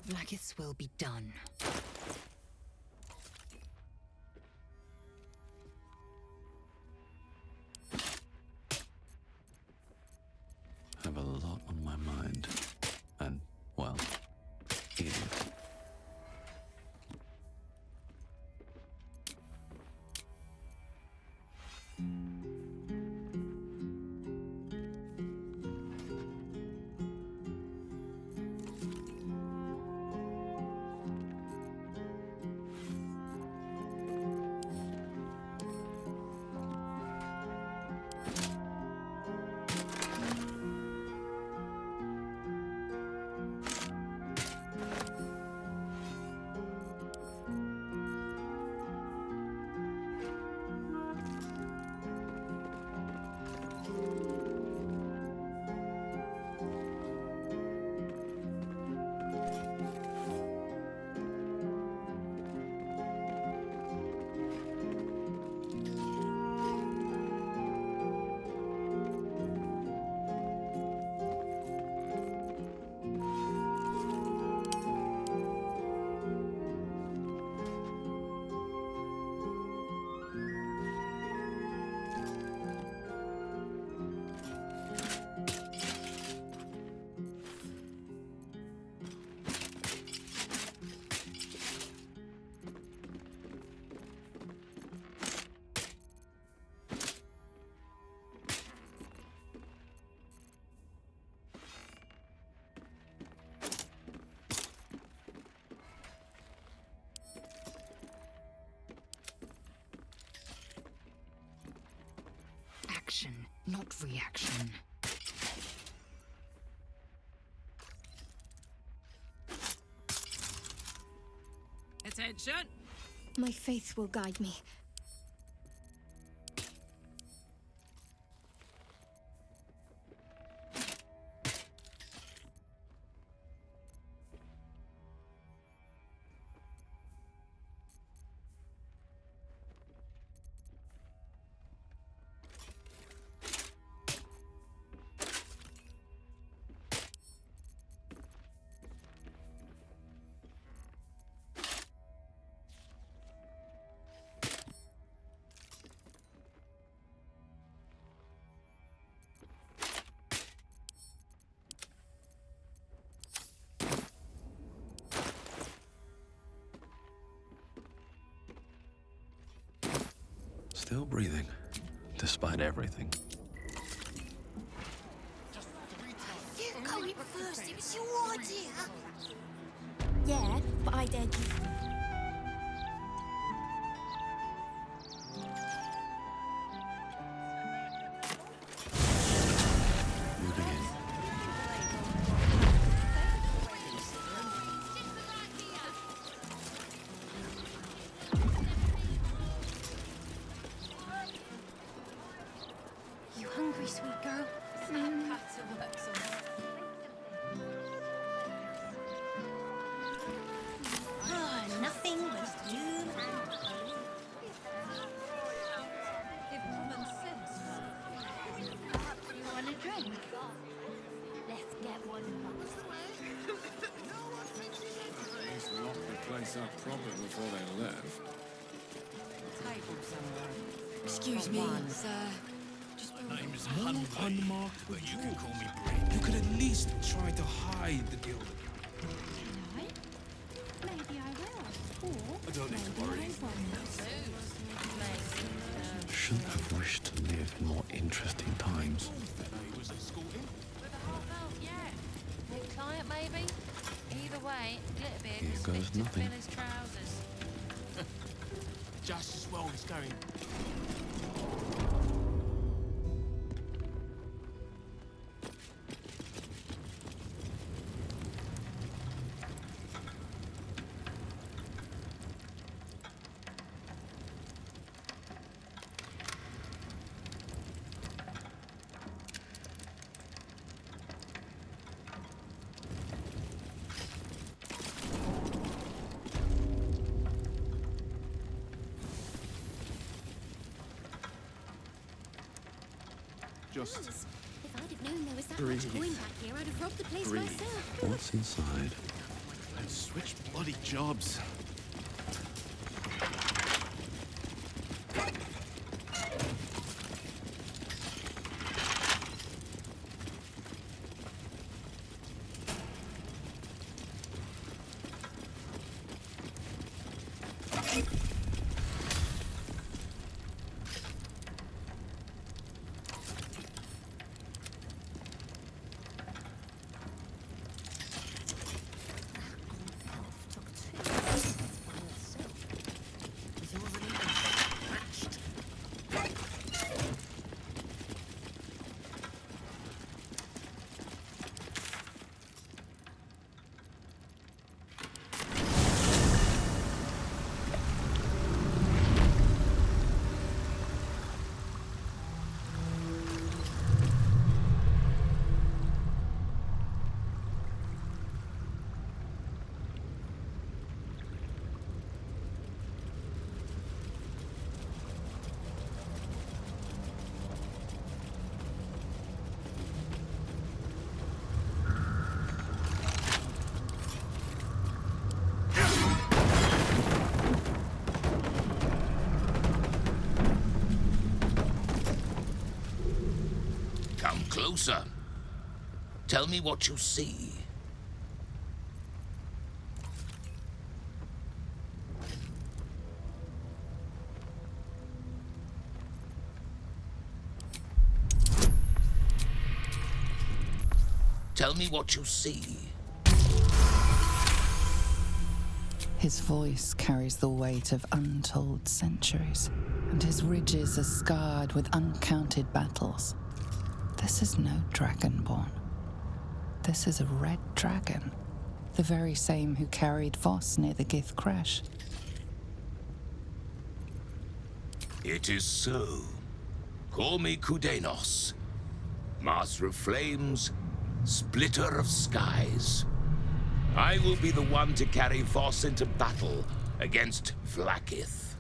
Blackith's will be done. I have a lot on my mind. And, well, idiot. Action, not reaction. Attention! My faith will guide me. Still breathing, despite everything. You call me First, it was your idea. Yeah, but I dared you. Moving in. You hungry, sweet girl? Oh, nothing but you and me. If common sense. You want a drink? Let's get one. Police locked the place up proper before they left. Table somewhere. Excuse me, sir. My name is unmarked, but you can call me Breen. You could at least try to hide the guild. Maybe I will. Or I don't need to worry. Shouldn't have wished to live more interesting times. New client, maybe? Either way, a little bit. Here goes nothing. Fill his trousers. Just as well it's going. Just If I'd have known there was that breathe. much coin back here, I'd have robbed the place Breathe. myself. What's inside? and switch bloody jobs. Come closer. Tell me what you see. Tell me what you see. His voice carries the weight of untold centuries, and his ridges are scarred with uncounted battles. This is no dragonborn. This is a red dragon, the very same who carried Voss near the Gith crash. It is so. Call me Kudenos, Master of Flames, Splitter of Skies. I will be the one to carry Voss into battle against Vlaakith.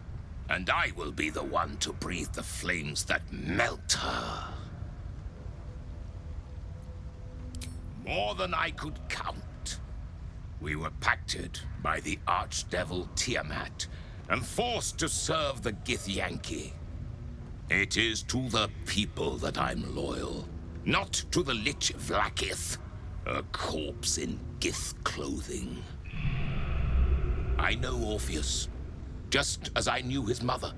And I will be the one to breathe the flames that melt her. More than I could count. We were pacted by the archdevil Tiamat and forced to serve the Githyanki. It is to the people that I'm loyal, not to the Lich Vlaakith, a corpse in Gith clothing. I know Orpheus, just as I knew his mother.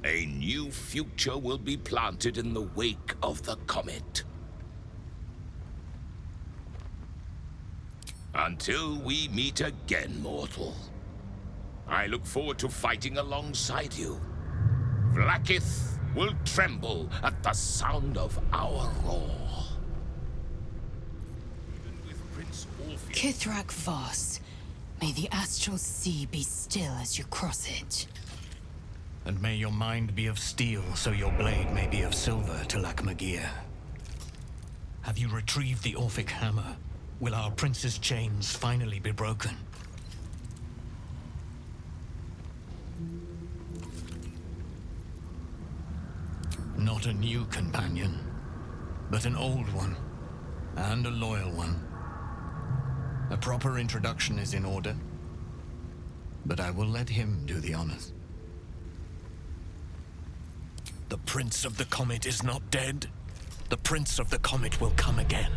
A new future will be planted in the wake of the comet. Until we meet again, mortal. I look forward to fighting alongside you. Vlaakith will tremble at the sound of our roar. Kithrak Voss, may the astral sea be still as you cross it. And may your mind be of steel, so your blade may be of silver, Talak-Magir. Have you retrieved the Orphic hammer? Will our prince's chains finally be broken? Not a new companion, but an old one, and a loyal one. A proper introduction is in order, but I will let him do the honors. The Prince of the Comet is not dead. The Prince of the Comet will come again.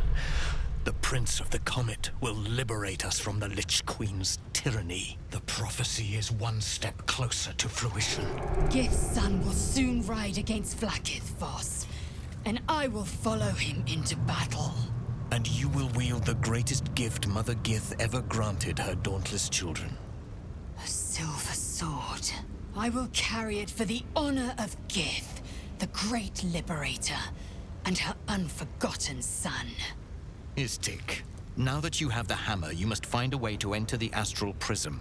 The Prince of the Comet will liberate us from the Lich Queen's tyranny. The prophecy is one step closer to fruition. Gith's son will soon ride against Vlaakith, Voss, and I will follow him into battle. And you will wield the greatest gift Mother Gith ever granted her dauntless children. A silver sword. I will carry it for the honor of Gith, the great liberator, and her unforgotten son. Istik, now that you have the hammer, you must find a way to enter the astral prism.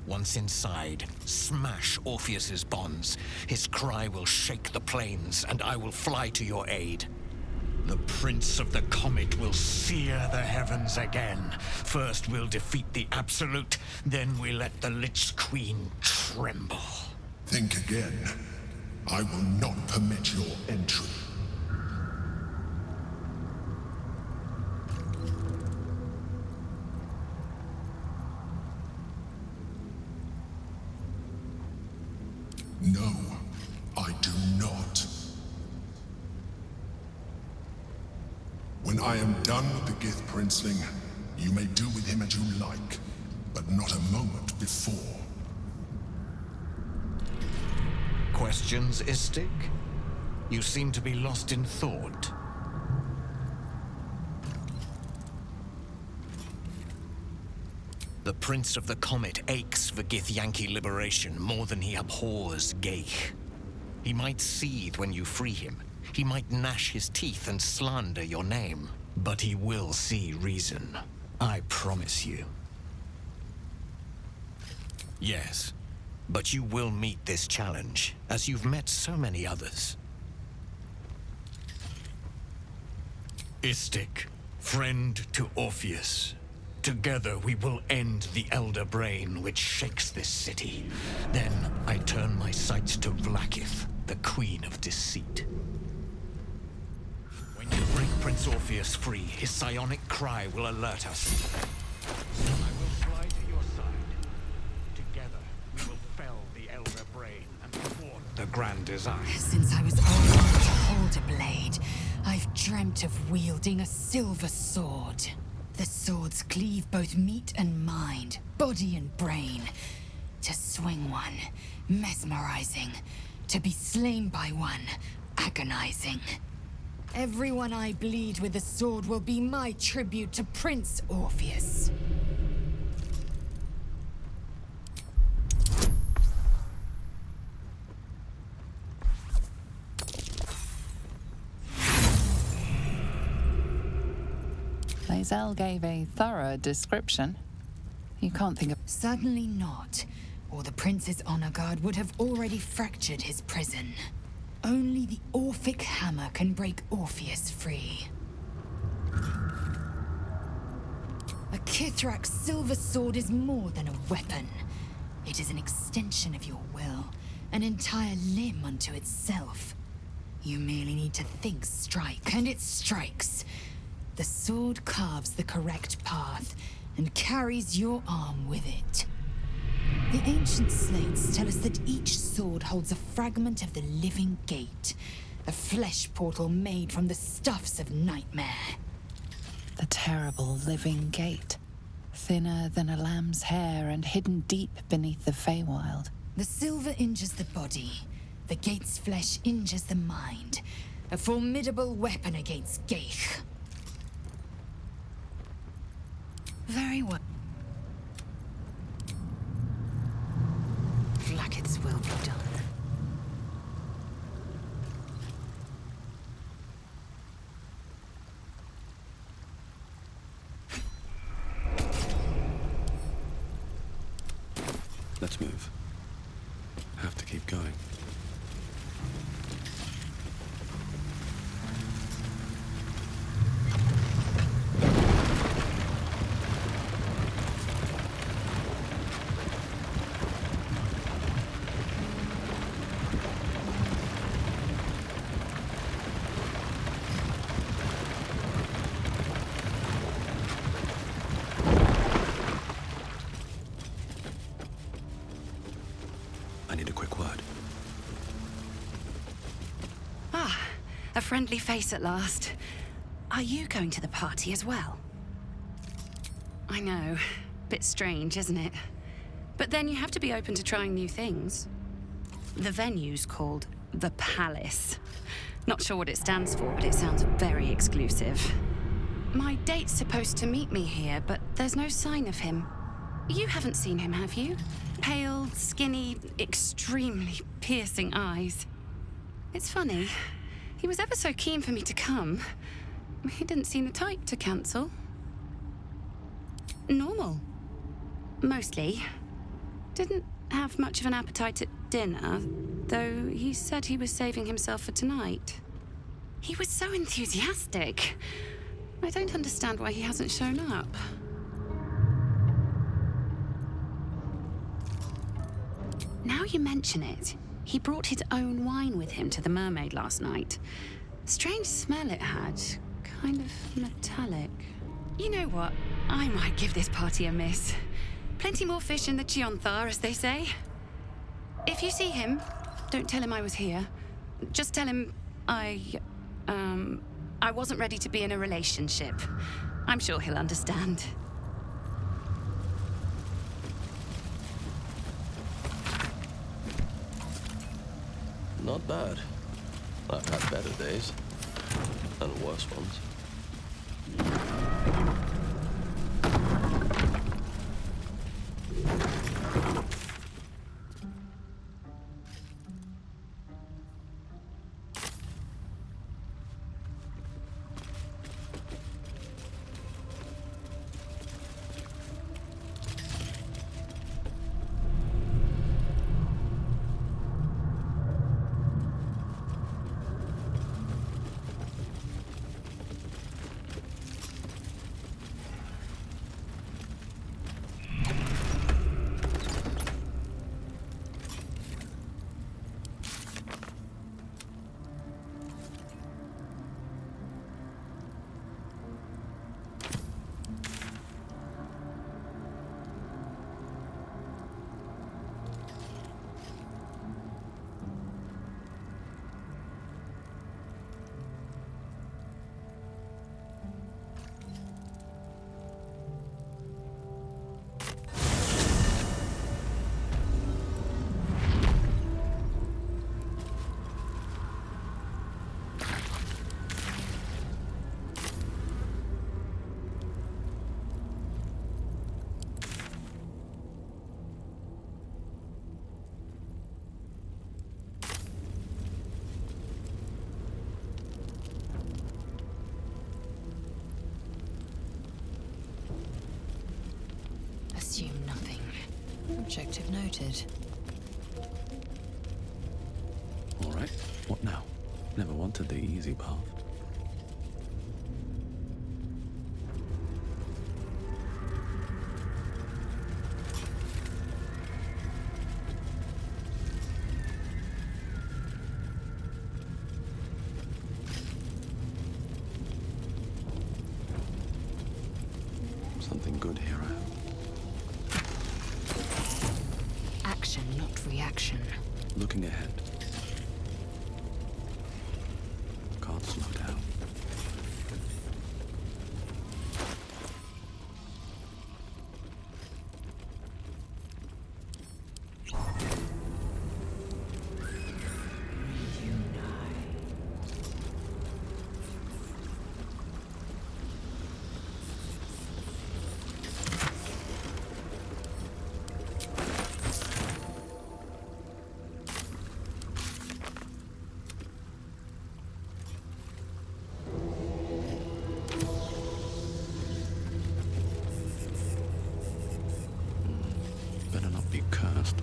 Once inside, smash Orpheus's bonds. His cry will shake the plains, and I will fly to your aid. The Prince of the Comet will sear the heavens again. First we'll defeat the Absolute, then we let the Lich Queen tremble. Think again. I will not permit your entry. No, I do not. When I am done with the Gith Princeling, you may do with him as you like, but not a moment before. Questions, Istik? You seem to be lost in thought. The Prince of the Comet aches for Githyanki liberation more than he abhors Geich. He might seethe when you free him. He might gnash his teeth and slander your name. But he will see reason. I promise you. Yes, but you will meet this challenge, as you've met so many others. Istik, friend to Orpheus. Together we will end the Elder Brain which shakes this city. Then I turn my sights to Vlaakith, the Queen of Deceit. When you break Prince Orpheus free, his psionic cry will alert us. I will fly to your side. Together we will fell the Elder Brain and thwart the Grand Design. Since I was old enough to hold a blade, I've dreamt of wielding a silver sword. The swords cleave both meat and mind, body and brain. To swing one, mesmerizing. To be slain by one, agonizing. Everyone I bleed with the sword will be my tribute to Prince Orpheus. Lae'zel gave a thorough description. You can't think of... Certainly not, or the Prince's honor guard would have already fractured his prison. Only the Orphic hammer can break Orpheus free. A Kithrak's silver sword is more than a weapon. It is an extension of your will, an entire limb unto itself. You merely need to think strike, and it strikes. The sword carves the correct path and carries your arm with it. The ancient slates tell us that each sword holds a fragment of the living gate, a flesh portal made from the stuffs of nightmare. The terrible living gate, thinner than a lamb's hair and hidden deep beneath the Feywild. The silver injures the body, the gate's flesh injures the mind, a formidable weapon against Geich. Very well. Blackets will be done. Let's move. Have to keep going. I need a quick word. Ah, a friendly face at last. Are you going to the party as well? I know. Bit strange, isn't it? But then you have to be open to trying new things. The venue's called The Palace. Not sure what it stands for, but it sounds very exclusive. My date's supposed to meet me here, but there's no sign of him. You haven't seen him, have you? Pale, skinny, extremely piercing eyes. It's funny. He was ever so keen for me to come. He didn't seem the type to cancel. Normal. Mostly. Didn't have much of an appetite at dinner, though he said he was saving himself for tonight. He was so enthusiastic. I don't understand why he hasn't shown up. Now you mention it, he brought his own wine with him to the Mermaid last night. Strange smell it had, kind of metallic. You know what? I might give this party a miss. Plenty more fish in the Chionthar, as they say. If you see him, don't tell him I was here. Just tell him I wasn't ready to be in a relationship. I'm sure he'll understand. Not bad. I've had better days. And worse ones. Assume nothing. Objective noted. All right, what now? Never wanted the easy path. Something good here, I hope. Action, not reaction. Looking ahead. Can't slow down. be cursed.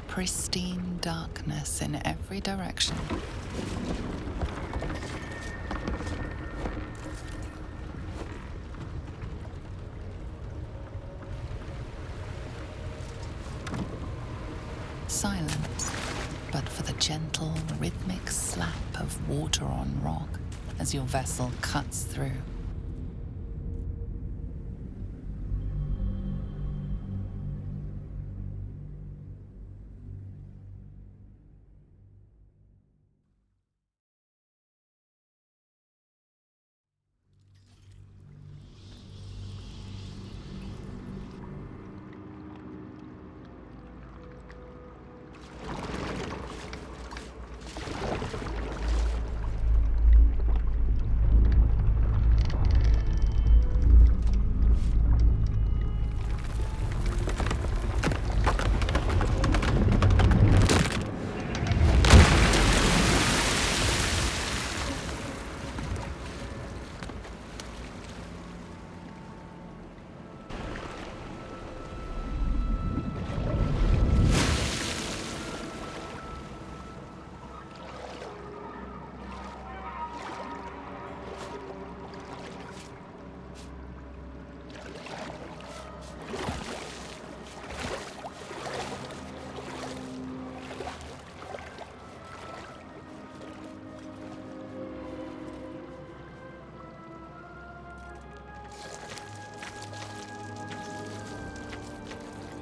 Pristine darkness in every direction. Silence, but for the gentle, rhythmic slap of water on rock as your vessel cuts through.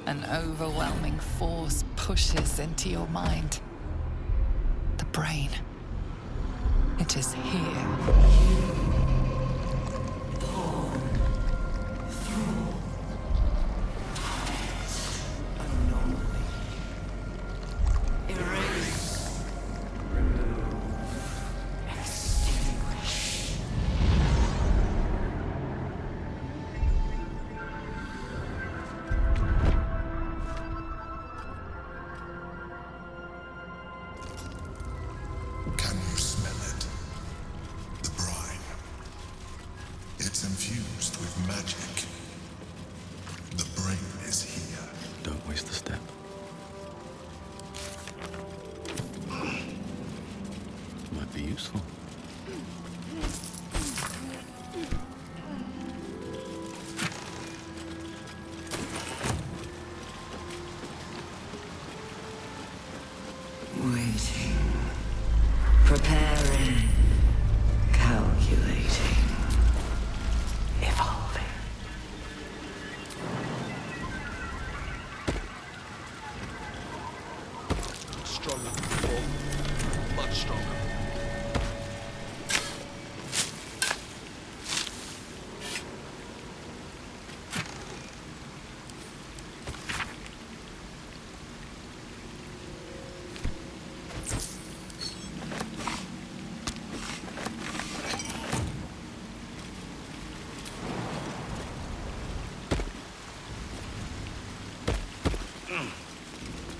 An overwhelming force pushes into your mind. The brain. It is here. It's infused with magic. The brain is here. Don't waste the step. Might be useful. Waiting. Preparing. Calculating. Evolving. Stronger than before. Much stronger.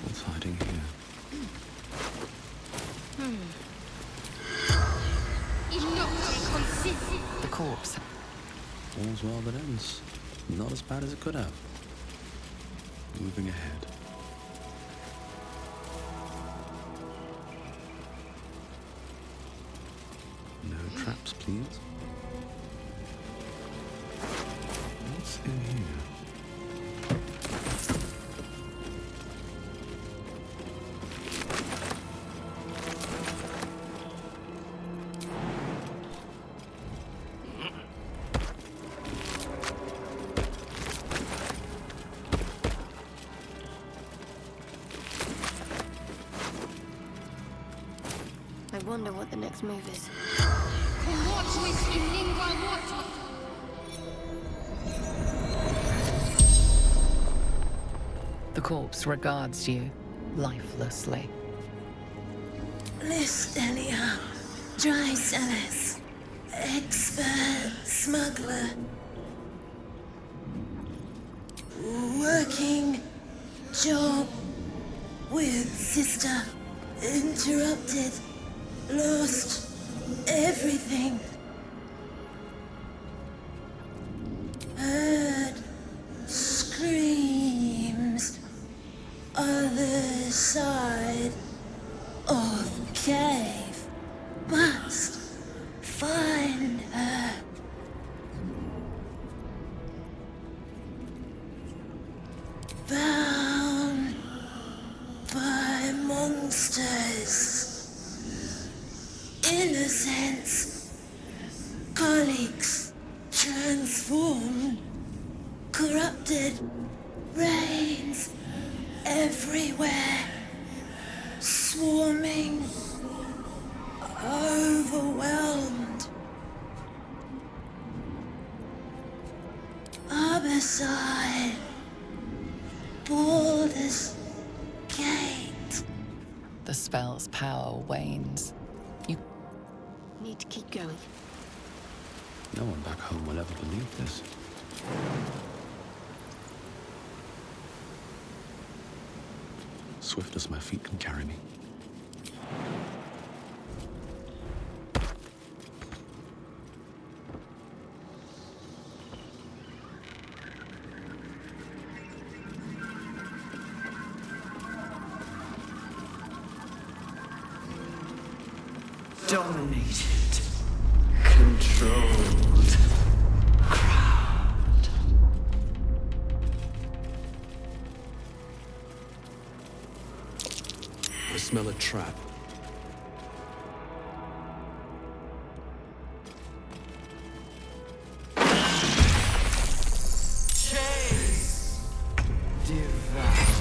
What's hiding here? The corpse. All's well that ends. Not as bad as it could have. Moving ahead. No traps, please. What's in here? wonder what the next move is. The corpse regards you lifelessly. Listelia, dry cellars, expert smuggler. Working job with sister. Interrupted. Lost everything. Heard screams. Other side of cave. Must find her. Bound by monsters. Innocents. Colleagues. Transformed. Corrupted. Reigns. Everywhere. Swarming. Overwhelmed. Arbor-side. Baldur's Gate. The spell's power wanes. You need to keep going. No one back home will ever believe this. Swift as my feet can carry me. Dominated. Controlled. Crowned. I smell a trap. Chase. Devour.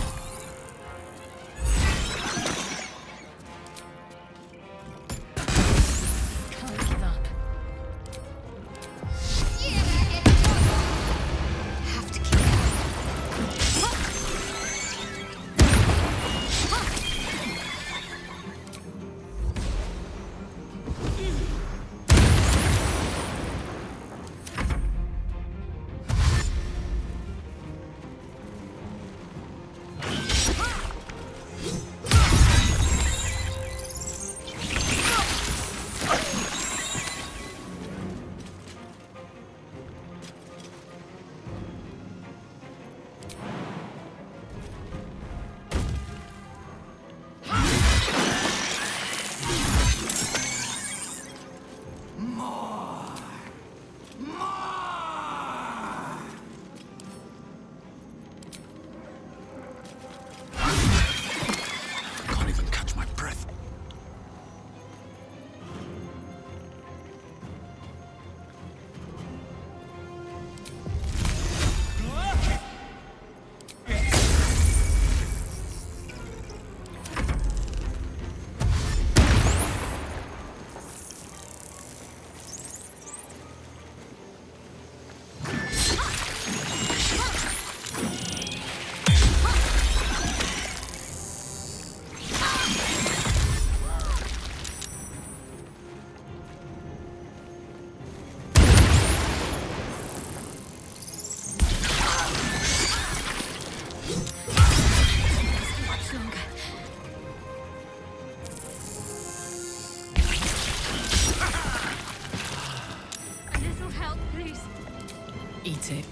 Eat it.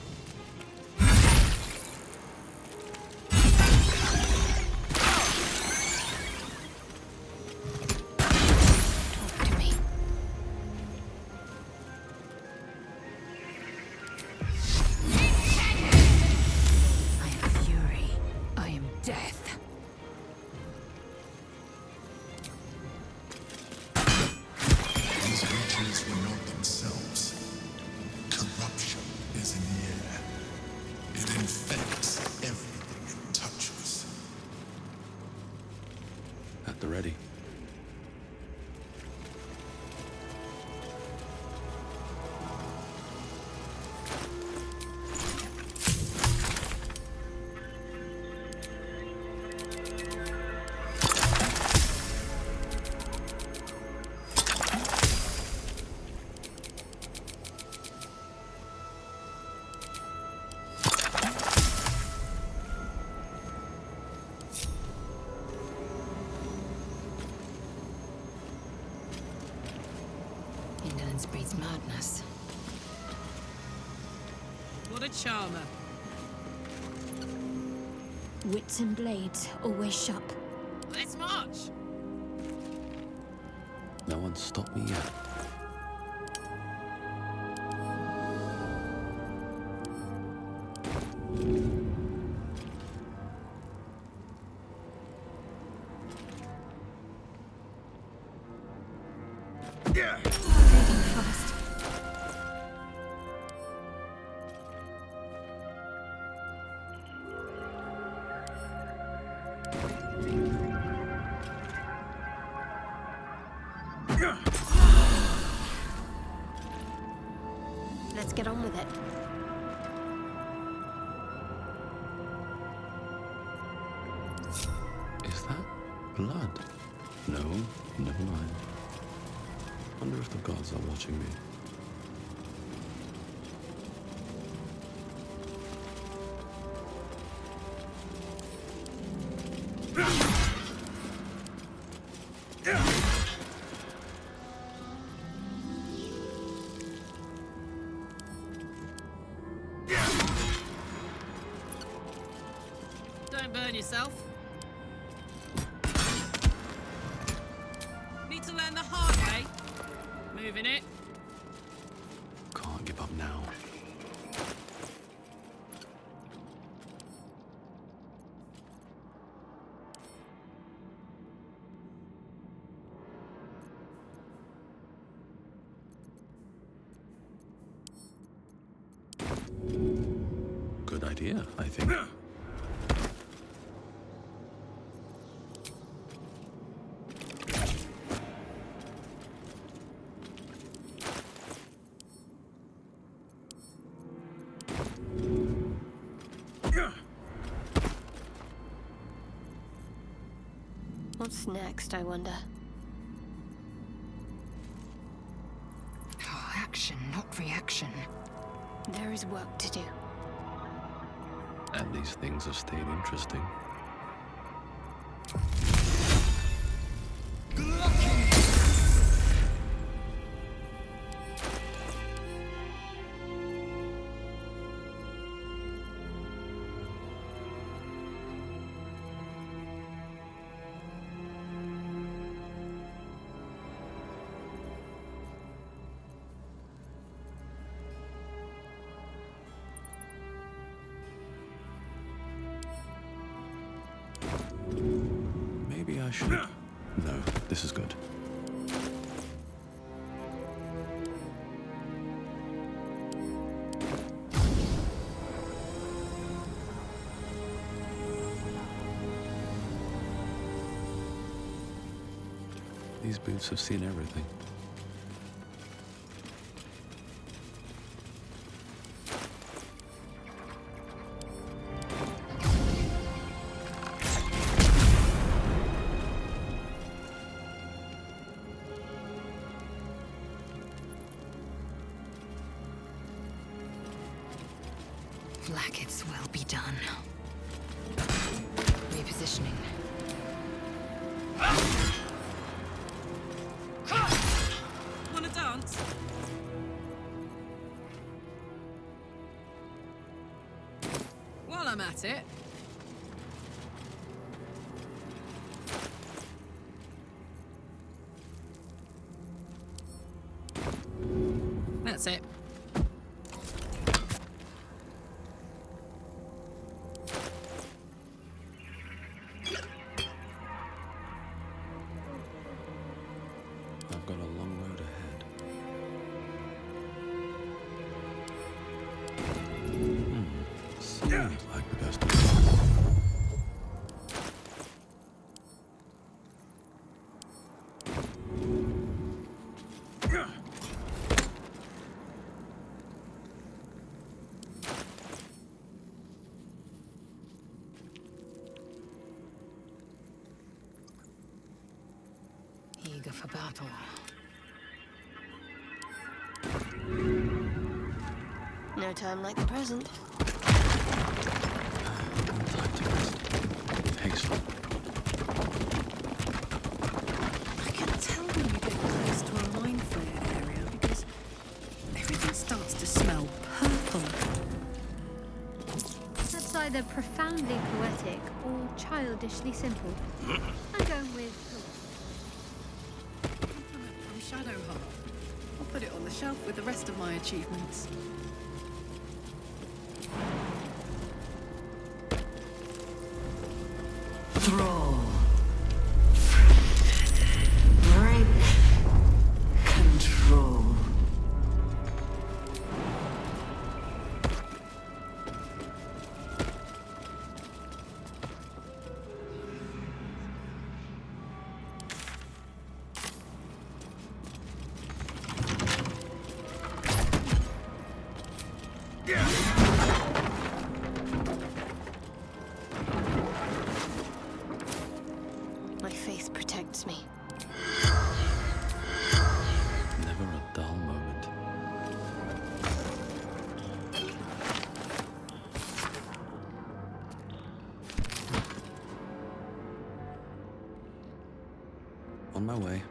Talk to me. I am fury. I am death. These creatures were not themselves. Corruption is in the air. It infects everything it touches. At the ready. Ignorance breeds madness. What a charmer. Wits and blades always sharp. Let's march! No one's stopped me yet. Fading fast. Let's get on with it. Is that blood? No, never mind. Wonder if the gods are watching me. Don't burn yourself. Need to learn the hard way. Moving it. Can't give up now. Good idea, I think. What's next, I wonder? Oh, action, not reaction. There is work to do. And these things have stayed interesting. Maybe I should. No, this is good. These boots have seen everything. Blackets will be done. Repositioning. Wanna dance? While I'm at it. That's it. I've got a long road ahead. Seems like the best of Eager for battle. No time like the present. Excellent. I can tell when you get close to a mine flare area because profoundly poetic or childishly simple? I'm going with From Shadowheart. I'll put it on the shelf with the rest of my achievements. Thrall. Break control. my faith protects me. Never a dull moment. On my way.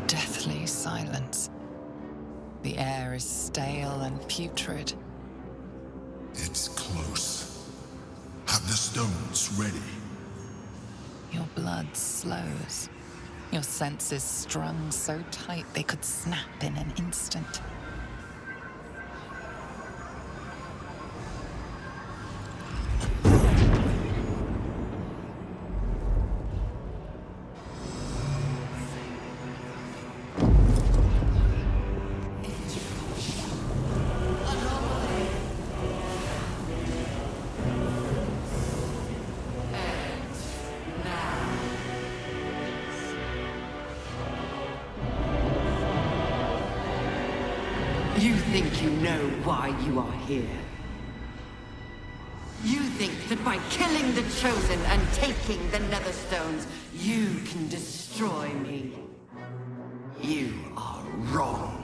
Deathly silence. The air is stale and putrid. It's close. Have the stones ready. Your blood slows. Your senses strung so tight they could snap in an instant. You think you know why you are here. You think that by killing the Chosen and taking the Netherstones, you can destroy me. You are wrong.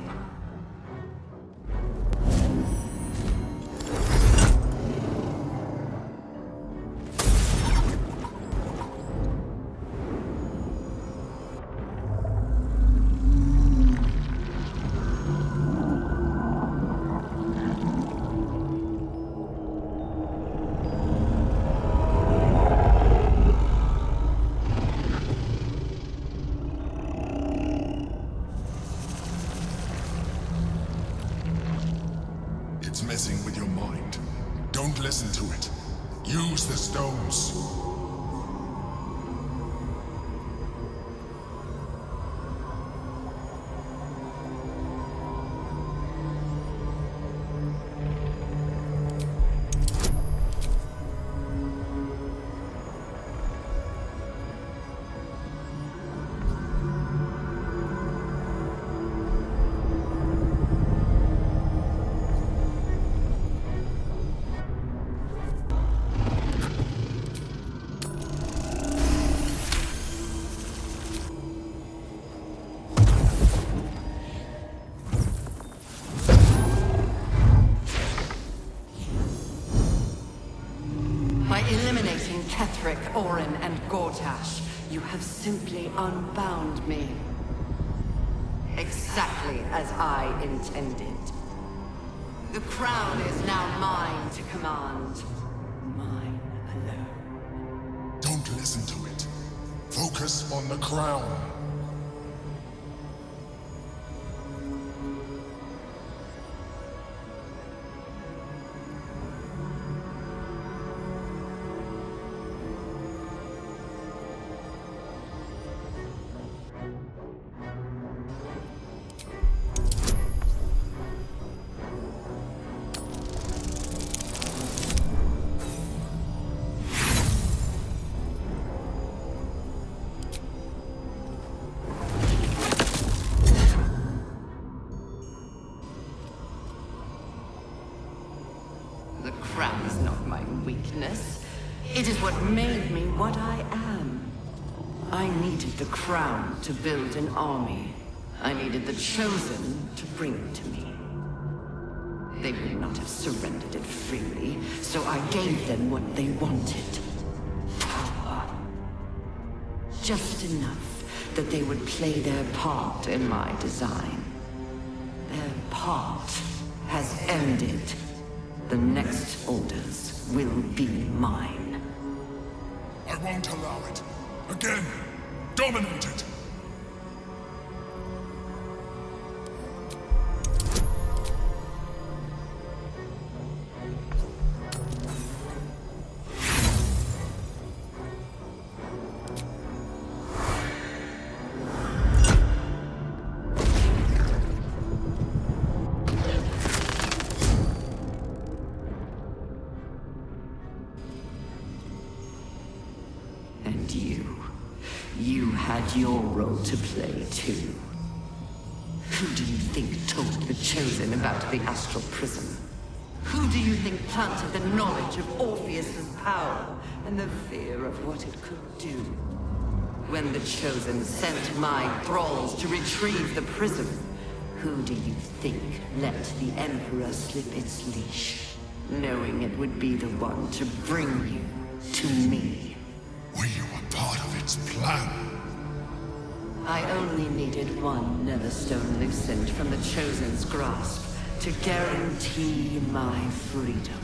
It's messing with your mind. Don't listen to it. Use the stones. By eliminating Ketheric, Orin, and Gortash, you have simply unbound me. Exactly as I intended. The crown is now mine to command. Mine alone. Don't listen to it. Focus on the crown. weakness. It is what made me what I am. I needed the crown to build an army. I needed the Chosen to bring it to me. They would not have surrendered it freely, so I gave them what they wanted. Power. Just enough that they would play their part in my design. Their part has ended. The next orders will be mine. I won't allow it. Again, dominate it! You had your role to play, too. Who do you think told the Chosen about the Astral Prism? Who do you think planted the knowledge of Orpheus's power and the fear of what it could do? When the Chosen sent my thralls to retrieve the prism, who do you think let the Emperor slip its leash, knowing it would be the one to bring you to me? Were you a part of its plan? I only needed one Netherstone loosened from the Chosen's grasp to guarantee my freedom.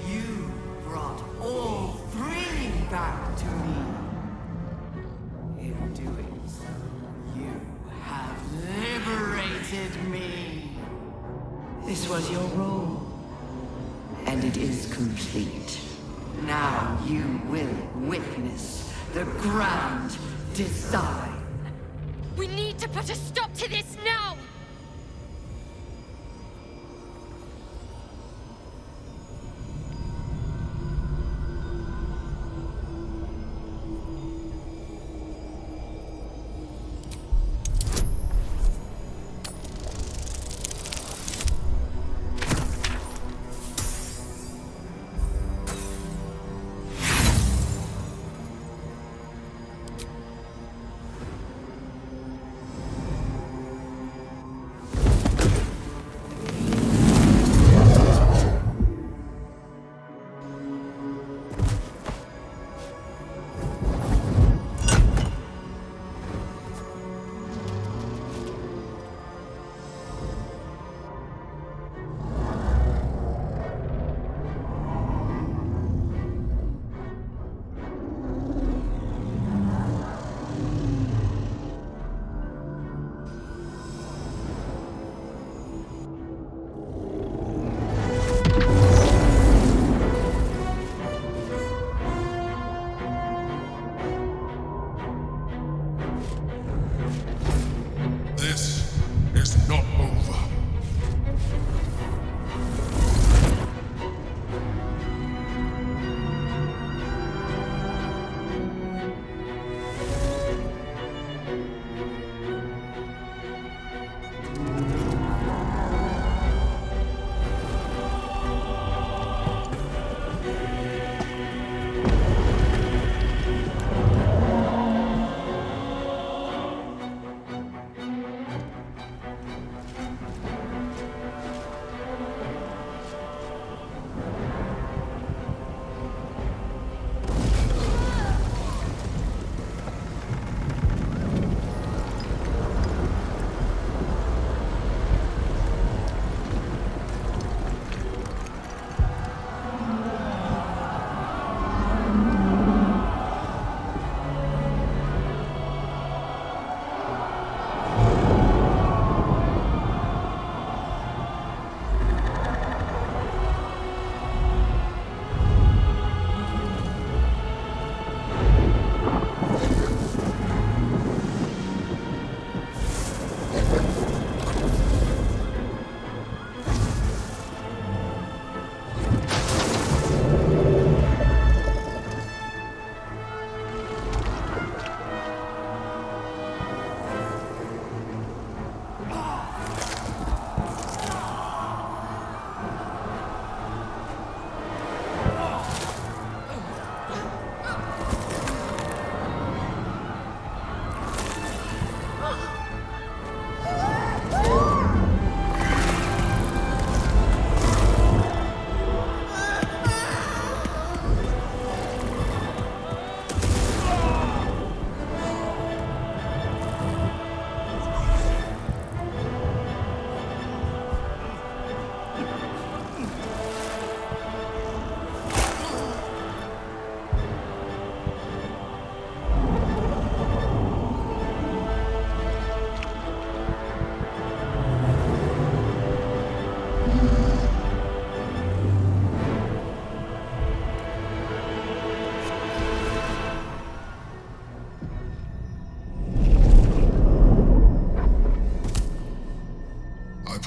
You brought all three back to me. In doing so, you have liberated me. This was your role, and it is complete. Now you will witness the grand design. We need to put a stop to this now!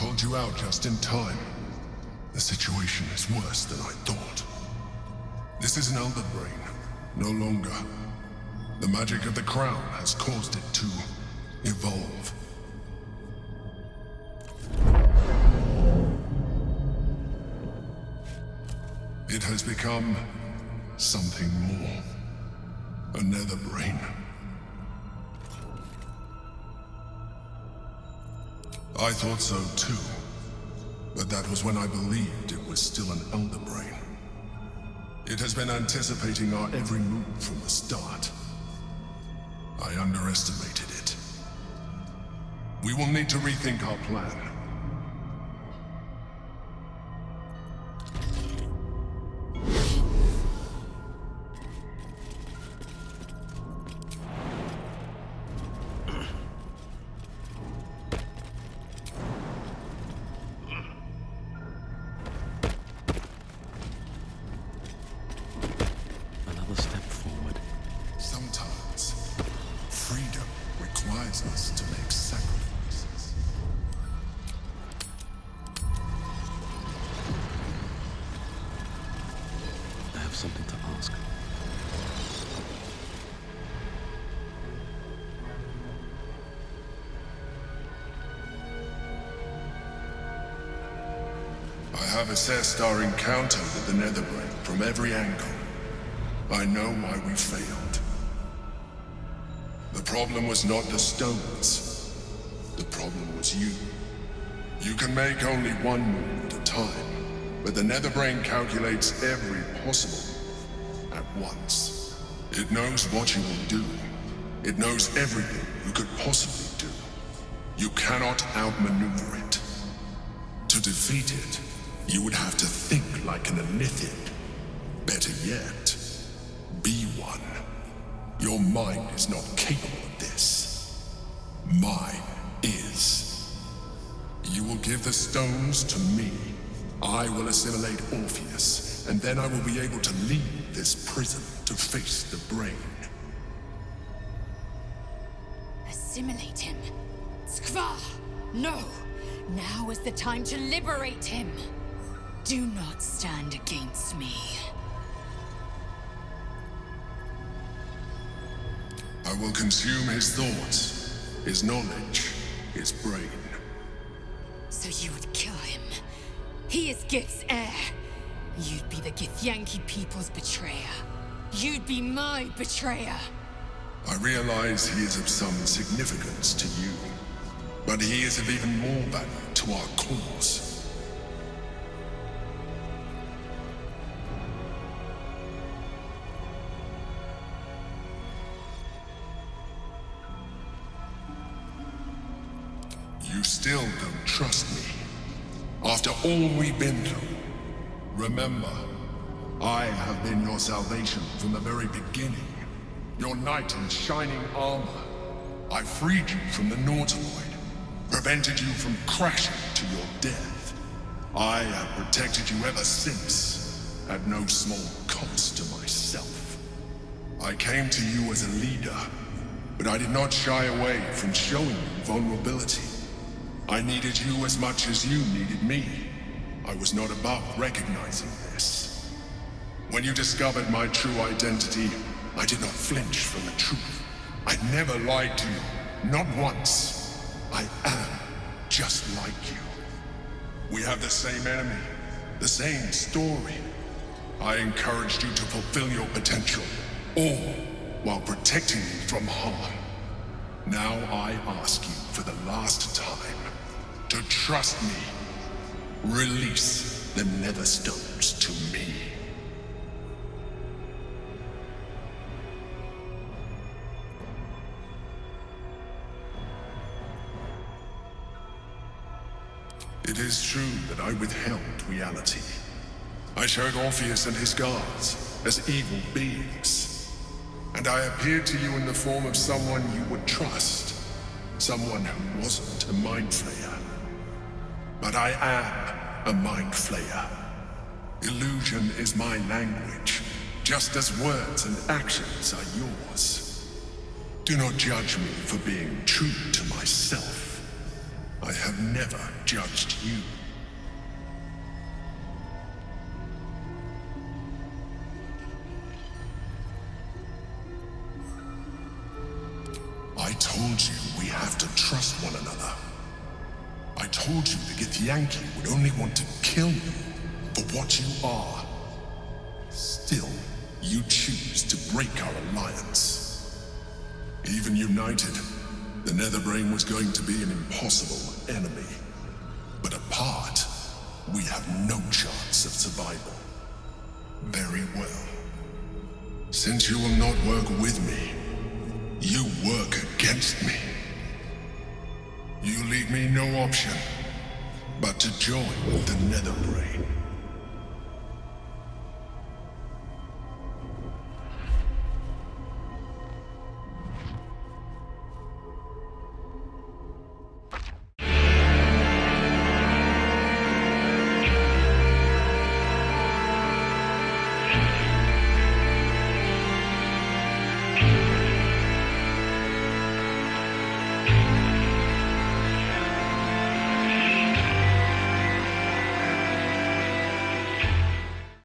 called you out just in time. The situation is worse than I thought. This is an elder brain, no longer. The magic of the crown has caused it to evolve. It has become something more. A nether brain. I thought so too, but that was when I believed it was still an elder brain. It has been anticipating our every move from the start. I underestimated it. We will need to rethink our plan. Another step forward. Sometimes, freedom requires us to make sacrifices. I have something to ask. I have assessed our encounter with the Netherbrain from every angle. I know why we failed. The problem was not the stones. The problem was you. You can make only one move at a time, but the Netherbrain calculates every possible move at once. It knows what you will do. It knows everything you could possibly do. You cannot outmaneuver it. To defeat it, you would have to think like an Elithian. Better yet, be one. Your mind is not capable of this. Mine is. You will give the stones to me. I will assimilate Orpheus, and then I will be able to leave this prison to face the brain. Assimilate him. Skva! No! Now is the time to liberate him. Do not stand against me. I will consume his thoughts, his knowledge, his brain. So you would kill him. He is Gith's heir. You'd be the Githyanki people's betrayer. You'd be my betrayer. I realize he is of some significance to you, but he is of even more value to our cause. You still don't trust me. After all we've been through. Remember, I have been your salvation from the very beginning. Your knight in shining armor. I freed you from the Nautiloid. Prevented you from crashing to your death. I have protected you ever since, at no small cost to myself. I came to you as a leader, but I did not shy away from showing you vulnerability. I needed you as much as you needed me. I was not above recognizing this. When you discovered my true identity, I did not flinch from the truth. I never lied to you, not once. I am just like you. We have the same enemy, the same story. I encouraged you to fulfill your potential, all while protecting you from harm. Now I ask you for the last time to trust me. Release the Netherstones to me. It is true that I withheld reality. I showed Orpheus and his guards as evil beings. And I appeared to you in the form of someone you would trust. Someone who wasn't a mind flayer. But I am a mind flayer. Illusion is my language, just as words and actions are yours. Do not judge me for being true to myself. I have never judged you. I told you we have to trust one another. I told you the Githyanki would only want to kill you for what you are. Still, you choose to break our alliance. Even united, the Netherbrain was going to be an impossible enemy. But apart, we have no chance of survival. Very well. Since you will not work with me, you work against me. You leave me no option but to join the Netherbrain.